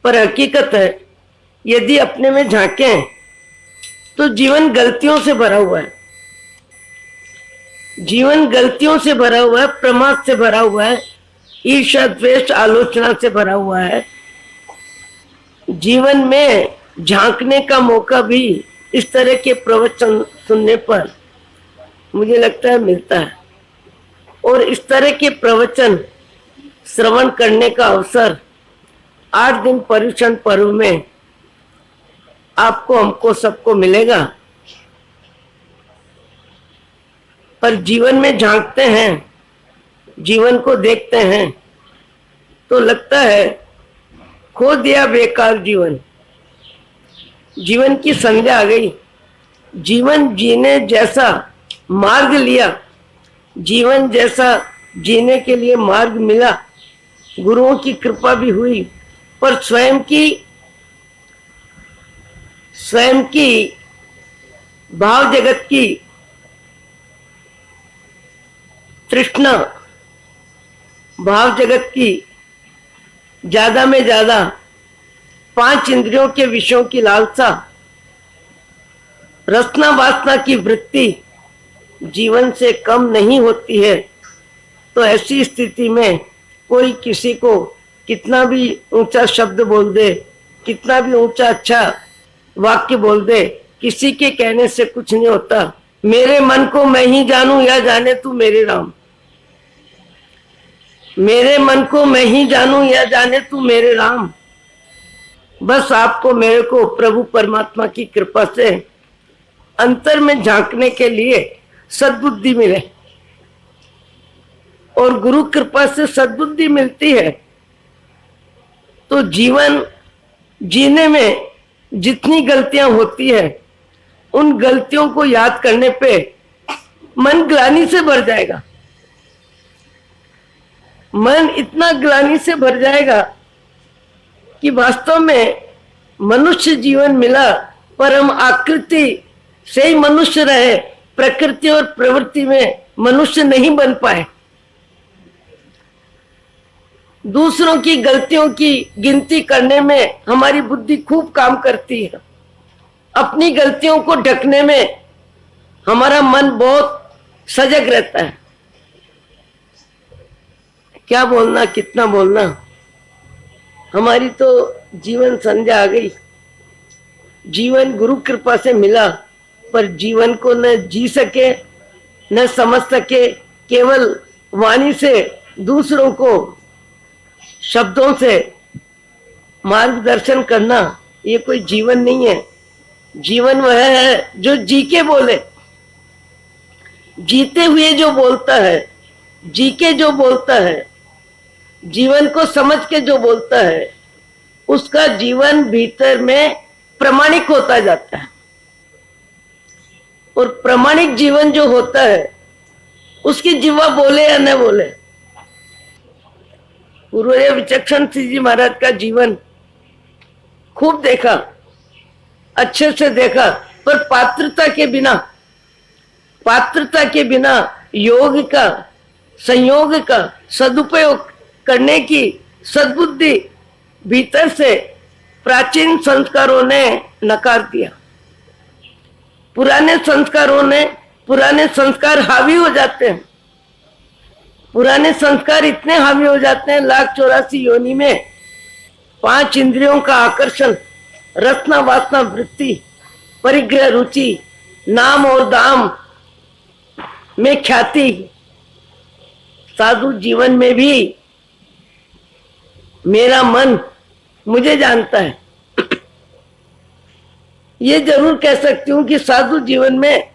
पर हकीकत है यदि अपने में झांकें तो जीवन गलतियों से भरा हुआ है। जीवन गलतियों से भरा हुआ है, प्रमाद से भरा हुआ है, ईर्ष्या द्वेष आलोचना से भरा हुआ है। जीवन में झांकने का मौका भी इस तरह के प्रवचन सुनने पर मुझे लगता है मिलता है, और इस तरह के प्रवचन श्रवण करने का अवसर 8 दिन पर्युषण पर्व में आपको, हमको, सबको मिलेगा। पर जीवन में झांकते हैं, जीवन को देखते हैं तो लगता है खो दिया बेकार जीवन। जीवन की संध्या आ गई, जीवन जीने जैसा मार्ग लिया, जीवन जैसा जीने के लिए मार्ग मिला, गुरुओं की कृपा भी हुई, पर स्वयं की भाव जगत की तृष्णा, भाव जगत की ज्यादा में ज्यादा 5 इंद्रियों के विषयों की लालसा, रसना वासना की वृत्ति जीवन से कम नहीं होती है। तो ऐसी स्थिति में कोई किसी को कितना भी ऊंचा शब्द बोल दे, कितना भी ऊंचा अच्छा वाक्य बोल दे, किसी के कहने से कुछ नहीं होता। मेरे मन को मैं ही जानूं या जाने तू मेरे राम। मेरे मन को मैं ही जानूं या जाने तू मेरे राम। बस आपको, मेरे को प्रभु परमात्मा की कृपा से अंतर में झांकने के लिए सद्बुद्धि मिले, और गुरु कृपा से सद्बुद्धि मिलती है तो जीवन जीने में जितनी गलतियां होती है उन गलतियों को याद करने पे मन ग्लानि से भर जाएगा। मन इतना ग्लानि से भर जाएगा कि वास्तव में मनुष्य जीवन मिला पर हम आकृति से ही मनुष्य रहे, प्रकृति और प्रवृत्ति में मनुष्य नहीं बन पाए। दूसरों की गलतियों की गिनती करने में हमारी बुद्धि खूब काम करती है, अपनी गलतियों को ढकने में हमारा मन बहुत सजग रहता है। क्या बोलना, कितना बोलना। हमारी तो जीवन संध्या आ गई। जीवन गुरु कृपा से मिला, पर जीवन को न जी सके न समझ सके, केवल वाणी से दूसरों को शब्दों से मार्गदर्शन करना, ये कोई जीवन नहीं है। जीवन वह है जो जी के बोले, जीते हुए जो बोलता है, जी के जो बोलता है, जीवन को समझ के जो बोलता है, उसका जीवन भीतर में प्रमाणिक होता जाता है। और प्रमाणिक जीवन जो होता है उसकी जीवा बोले या न बोले। पूर्व विचक्षण सिंह जी महाराज का जीवन खूब देखा, अच्छे से देखा, पर पात्रता के बिना योग का, संयोग का सदुपयोग करने की सद्बुद्धि भीतर से प्राचीन संस्कारों ने नकार दिया। पुराने संस्कार हावी हो जाते हैं। पुराने संस्कार इतने हावी हो जाते हैं, 1,84 योनि में 5 इंद्रियों का आकर्षण, रसना वासना वृत्ति, परिग्रह रुचि, नाम और दाम में ख्याति। साधु जीवन में भी मेरा मन मुझे जानता है। ये जरूर कह सकती हूँ कि साधु जीवन में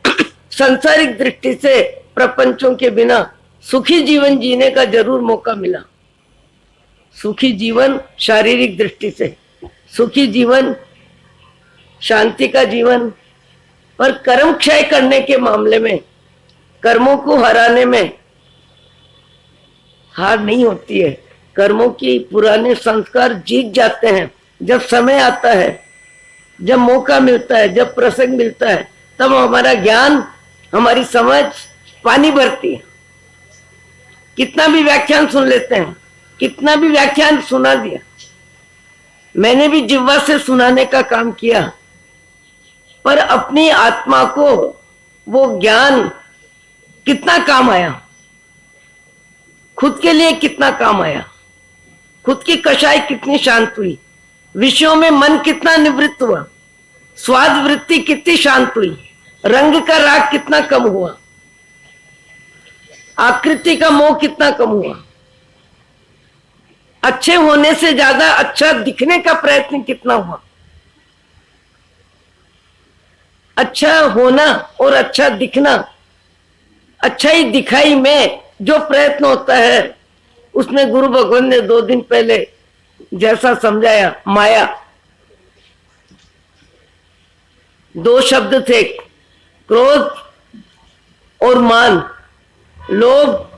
सांसारिक दृष्टि से प्रपंचों के बिना सुखी जीवन जीने का जरूर मौका मिला। सुखी जीवन शारीरिक दृष्टि से, सुखी जीवन शांति का जीवन, पर कर्म क्षय करने के मामले में, कर्मों को हराने में हार नहीं होती है। कर्मों की पुराने संस्कार जीत जाते हैं। जब समय आता है, जब मौका मिलता है, जब प्रसंग मिलता है, तब हमारा ज्ञान, हमारी समझ पानी भरती है। कितना भी व्याख्यान सुन लेते हैं, कितना भी व्याख्यान सुना दिया, मैंने भी जिह्वा से सुनाने का काम किया, पर अपनी आत्मा को वो ज्ञान कितना काम आया, खुद के लिए कितना काम आया, खुद की कषाय कितनी शांत हुई, विषयों में मन कितना निवृत्त हुआ, स्वाद वृत्ति कितनी शांत हुई, रंग का राग कितना कम हुआ, आकृति का मोह कितना कम हुआ, अच्छे होने से ज्यादा अच्छा दिखने का प्रयत्न कितना हुआ। अच्छा होना और अच्छा दिखना, अच्छाई दिखाई में जो प्रयत्न होता है, उसमें गुरु भगवान ने 2 दिन पहले जैसा समझाया, माया। 2 शब्द थे, क्रोध और मान, लोभ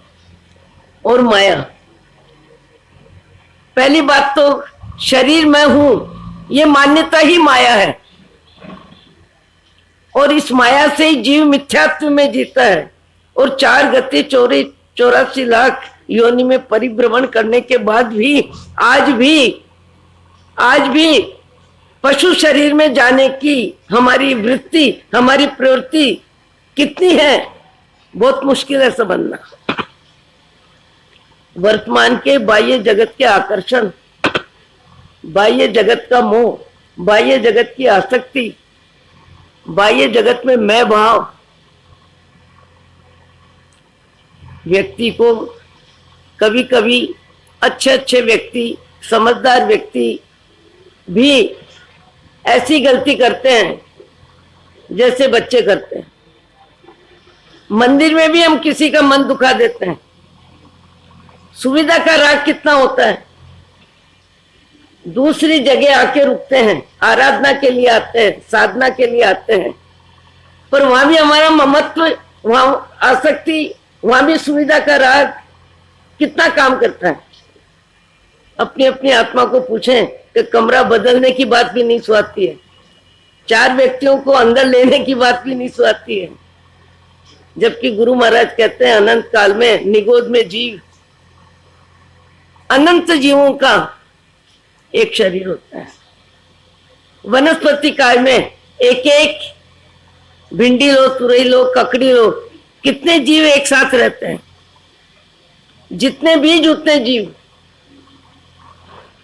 और माया। पहली बात तो शरीर मैं हूं, ये मान्यता ही माया है, और इस माया से ही जीव मिथ्यात्व में जीता है। और 4 गति 84 लाख योनि में परिभ्रमण करने के बाद भी आज भी पशु शरीर में जाने की हमारी वृत्ति, हमारी प्रवृत्ति कितनी है, बहुत मुश्किल है समझना। वर्तमान के बाह्य जगत के आकर्षण, बाह्य जगत का मोह, बाह्य जगत की आसक्ति, बाह्य जगत में मैं भाव व्यक्ति को कभी कभी अच्छे व्यक्ति, समझदार व्यक्ति भी ऐसी गलती करते हैं जैसे बच्चे करते हैं। मंदिर में भी हम किसी का मन दुखा देते हैं। सुविधा का राग कितना होता है। दूसरी जगह आके रुकते हैं, आराधना के लिए आते हैं, साधना के लिए आते हैं, पर वहां भी हमारा ममत्व, वहां आसक्ति, वहां भी सुविधा का राग कितना काम करता है। अपनी अपनी आत्मा को पूछें कि कमरा बदलने की बात भी नहीं सुहाती है, 4 व्यक्तियों को अंदर लेने की बात भी नहीं सुहाती है, जबकि गुरु महाराज कहते हैं अनंत काल में निगोद में जीव, अनंत जीवों का एक शरीर होता है। वनस्पति काल में एक एक भिंडी लो, तुरई लो, ककड़ी लो, कितने जीव एक साथ रहते हैं, जितने बीज उतने जीव।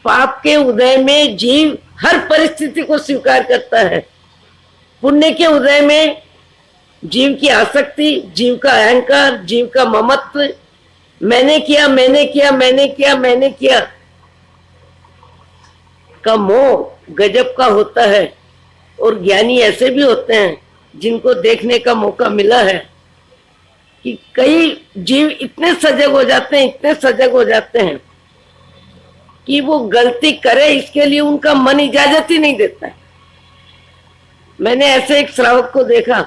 पाप के उदय में जीव हर परिस्थिति को स्वीकार करता है, पुण्य के उदय में जीव की आसक्ति, जीव का अहंकार, जीव का ममत्व, मैंने किया मैंने किया मैंने किया मैंने किया का मोह गजब का होता है। और ज्ञानी ऐसे भी होते हैं जिनको देखने का मौका मिला है कि कई जीव इतने सजग हो जाते हैं, इतने सजग हो जाते हैं कि वो गलती करे इसके लिए उनका मन इजाजत ही नहीं देता है। मैंने ऐसे एक श्रावक को देखा,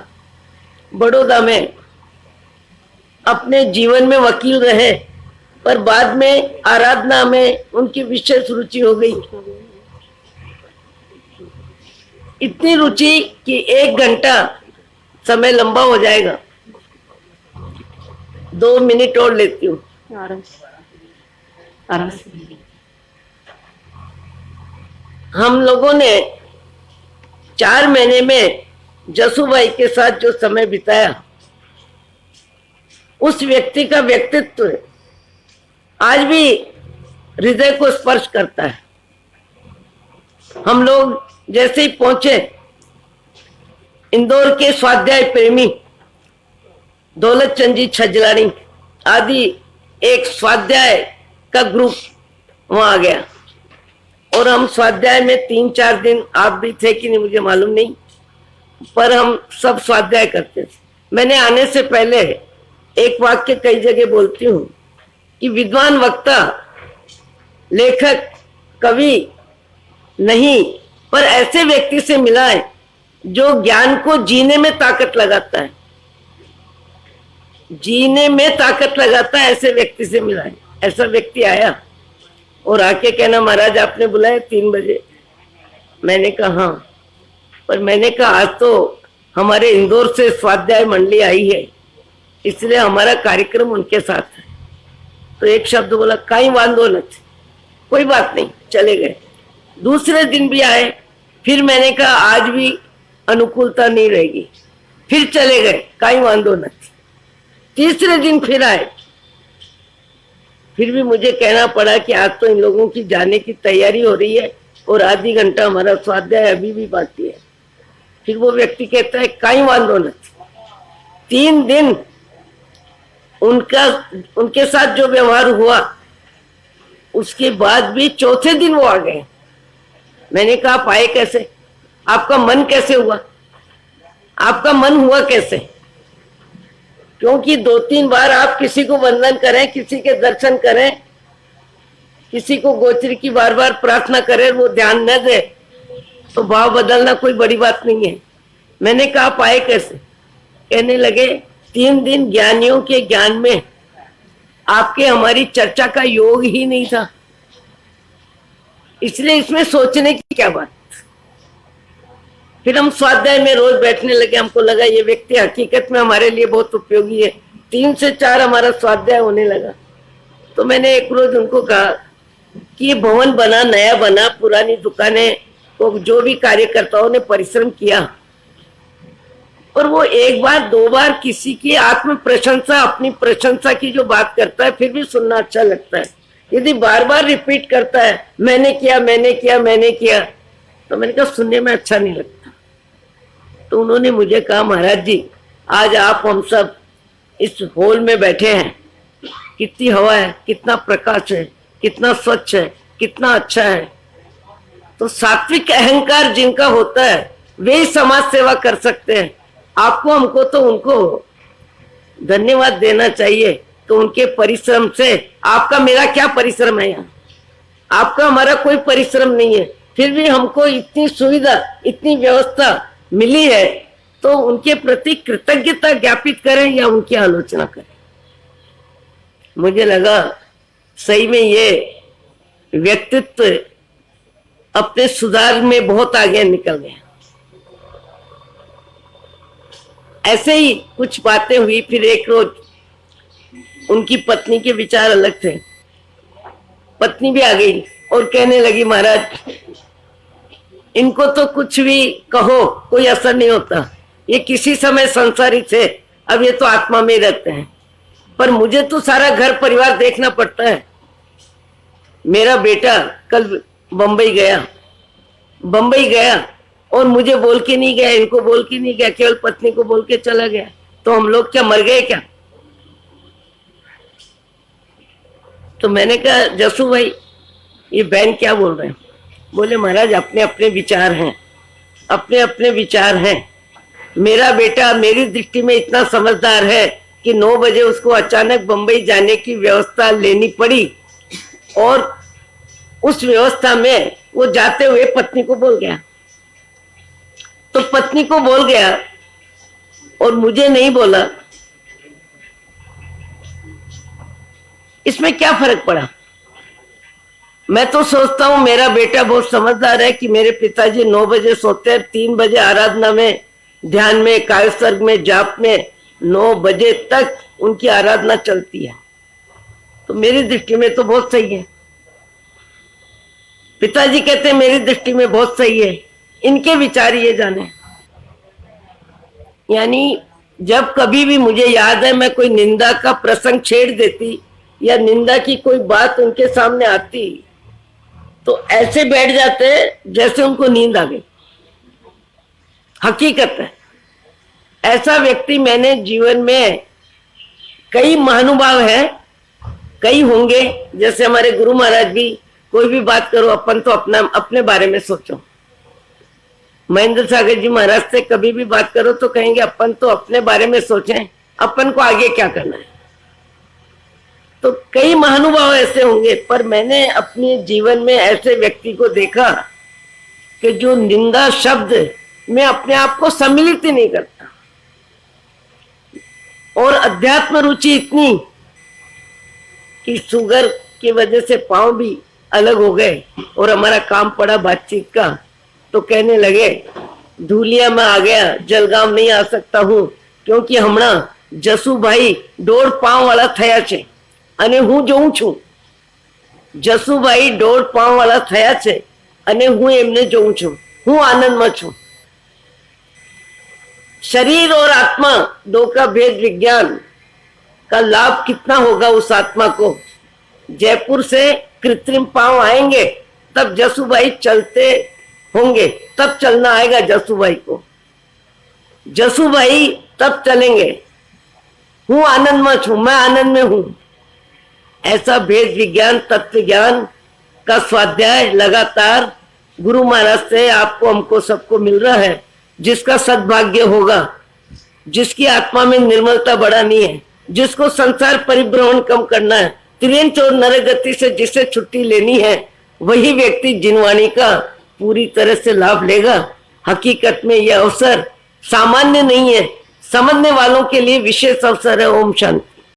बड़ौदा में अपने जीवन में वकील रहे, पर बाद में आराधना में उनकी विशेष रुचि हो गई, इतनी रुचि कि 1 घंटा समय लंबा हो जाएगा, 2 मिनट और लेती हूँ। आराम से। हम लोगों ने 4 महीने में जसूभाई के साथ जो समय बिताया, उस व्यक्ति का व्यक्तित्व आज भी हृदय को स्पर्श करता है। हम लोग जैसे ही पहुंचे, इंदौर के स्वाध्याय प्रेमी दौलत चंद जी छजलानी आदि एक स्वाध्याय का ग्रुप वहां आ गया, और हम स्वाध्याय में 3-4 दिन, आप भी थे कि नहीं मुझे मालूम नहीं, पर हम सब स्वाध्याय करते थे। मैंने आने से पहले एक वाक्य कई जगह बोलती हूँ कि विद्वान वक्ता, लेखक, कवि नहीं, पर ऐसे व्यक्ति से मिला है जो ज्ञान को जीने में ताकत लगाता है, जीने में ताकत लगाता है, ऐसे व्यक्ति से मिला है। ऐसा व्यक्ति आया और आके कहना, महाराज आपने बुलाया 3 बजे। मैंने कहा हाँ, पर मैंने कहा आज तो हमारे इंदौर से स्वाध्याय मंडली आई है, इसलिए हमारा कार्यक्रम उनके साथ है। तो एक शब्द बोला, कहीं वांदो नहीं, कोई बात नहीं, चले गए। दूसरे दिन भी आए, फिर मैंने कहा आज भी अनुकूलता नहीं रहेगी, फिर चले गए, कहीं वांदो नहीं। तीसरे दिन फिर आए, फिर भी मुझे कहना पड़ा कि आज तो इन लोगों की जाने की तैयारी हो रही है और आधी घंटा हमारा स्वाध्याय अभी भी बाकी है। फिर वो व्यक्ति कहता है कहीं वांदो नहीं। 3 दिन उनके साथ जो व्यवहार हुआ, उसके बाद भी चौथे दिन वो आ गए। मैंने कहा आप आए कैसे, आपका मन कैसे हुआ, आपका मन हुआ कैसे? क्योंकि 2-3 बार आप किसी को वंदन करें, किसी के दर्शन करें, किसी को गोचरी की बार बार प्रार्थना करें, वो ध्यान न दे तो भाव बदलना कोई बड़ी बात नहीं है। मैंने कहा आप आए कैसे? कहने लगे 3 दिन ज्ञानियों के ज्ञान में आपके हमारी चर्चा का योग ही नहीं था, इसलिए इसमें सोचने की क्या बात। फिर हम स्वाध्याय में रोज बैठने लगे, हमको लगा ये व्यक्ति हकीकत में हमारे लिए बहुत उपयोगी है। 3 से 4 हमारा स्वाध्याय होने लगा। तो मैंने एक रोज उनको कहा कि ये भवन बना, नया बना, पुरानी दुकानें को जो भी कार्यकर्ताओं ने परिश्रम किया, और वो 1 बार 2 बार किसी की आत्म प्रशंसा, अपनी प्रशंसा की जो बात करता है, फिर भी सुनना अच्छा लगता है। यदि बार बार रिपीट करता है मैंने किया मैंने किया मैंने किया, तो मैंने कहा सुनने में अच्छा नहीं लगता। तो उन्होंने मुझे कहा महाराज जी आज आप हम सब इस हॉल में बैठे हैं, कितनी हवा है, कितना प्रकाश है, कितना स्वच्छ है, कितना अच्छा है। तो सात्विक अहंकार जिनका होता है वे ही समाज सेवा कर सकते हैं। आपको हमको तो उनको धन्यवाद देना चाहिए। तो उनके परिश्रम से, आपका मेरा क्या परिश्रम है, यहाँ आपका हमारा कोई परिश्रम नहीं है, फिर भी हमको इतनी सुविधा, इतनी व्यवस्था मिली है, तो उनके प्रति कृतज्ञता ज्ञापित करें या उनकी आलोचना करें। मुझे लगा सही में ये व्यक्तित्व अपने सुधार में बहुत आगे निकल गया। ऐसे ही कुछ बातें हुई। फिर एक रोज उनकी पत्नी के विचार अलग थे। पत्नी भी आ गई और कहने लगी, महाराज इनको तो कुछ भी कहो कोई असर नहीं होता, ये किसी समय संसारी थे, अब ये तो आत्मा में रहते हैं, पर मुझे तो सारा घर परिवार देखना पड़ता है। मेरा बेटा कल बंबई गया और मुझे बोल के नहीं गया, इनको बोल के नहीं गया, केवल पत्नी को बोल के चला गया। तो हम लोग क्या मर गए क्या? तो मैंने कहा, जसू भाई ये बहन क्या बोल रहे हैं? बोले, महाराज अपने अपने विचार हैं, अपने अपने विचार हैं। मेरा बेटा मेरी दृष्टि में इतना समझदार है कि 9 बजे उसको अचानक बंबई जाने की व्यवस्था लेनी पड़ी और उस व्यवस्था में वो जाते हुए पत्नी को बोल गया। तो पत्नी को बोल गया और मुझे नहीं बोला, इसमें क्या फर्क पड़ा? मैं तो सोचता हूं मेरा बेटा बहुत समझदार है कि मेरे पिताजी 9 बजे सोते हैं, 3 बजे आराधना में, ध्यान में, कायसर्ग में, जाप में 9 बजे तक उनकी आराधना चलती है। तो मेरी दृष्टि में तो बहुत सही है। पिताजी कहते हैं मेरी दृष्टि में बहुत सही है, इनके विचार ये जाने। यानी जब कभी भी मुझे याद है मैं कोई निंदा का प्रसंग छेड़ देती या निंदा की कोई बात उनके सामने आती तो ऐसे बैठ जाते जैसे उनको नींद आ गई। हकीकत है, ऐसा व्यक्ति मैंने जीवन में, कई महानुभाव हैं, कई होंगे, जैसे हमारे गुरु महाराज भी, कोई भी बात करो अपन तो अपने बारे में सोचो। महेंद्र सागर जी महाराज से कभी भी बात करो तो कहेंगे अपन तो अपने बारे में सोचें, अपन को आगे क्या करना है। तो कई महानुभाव ऐसे होंगे, पर मैंने अपने जीवन में ऐसे व्यक्ति को देखा कि जो निंदा शब्द में अपने आप को सम्मिलित ही नहीं करता और अध्यात्म रुचि इतनी कि शुगर की वजह से पांव भी अलग हो गए और हमारा काम पड़ा बातचीत का। तो कहने लगे, धूलिया में आ गया, जलगांव नहीं आ सकता हूं क्योंकि हमारा जसू भाई 1.5 पांव वाला थया छे અને હું જોઉં છું। જસુભાઈ 1.5 પાવ વાળા થયા છે અને હું એમને જોઉં છું, હું આનંદમાં છું। शरीर और आत्मा दो का भेद विज्ञान का लाभ कितना होगा उस आत्मा को। जयपुर से कृत्रिम पांव आएंगे तब जसुभाई चलते होंगे, तब चलना आएगा जसुभाई को, जसुभाई तब चलेंगे। हूं आनंद में छू, मैं आनंद में हूं। ऐसा भेद विज्ञान, तत्व ज्ञान का स्वाध्याय लगातार गुरु महाराज से आपको, हमको, सबको मिल रहा है। जिसका सद्भाग्य होगा, जिसकी आत्मा में निर्मलता बढ़ानी है, जिसको संसार परिभ्रमण कम करना है, त्रियंच और नरगति से जिसे छुट्टी लेनी है, वही व्यक्ति जिनवाणी का पूरी तरह से लाभ लेगा। हकीकत में यह अवसर सामान्य नहीं है, समझने वालों के लिए विशेष अवसर है। ओम शांति।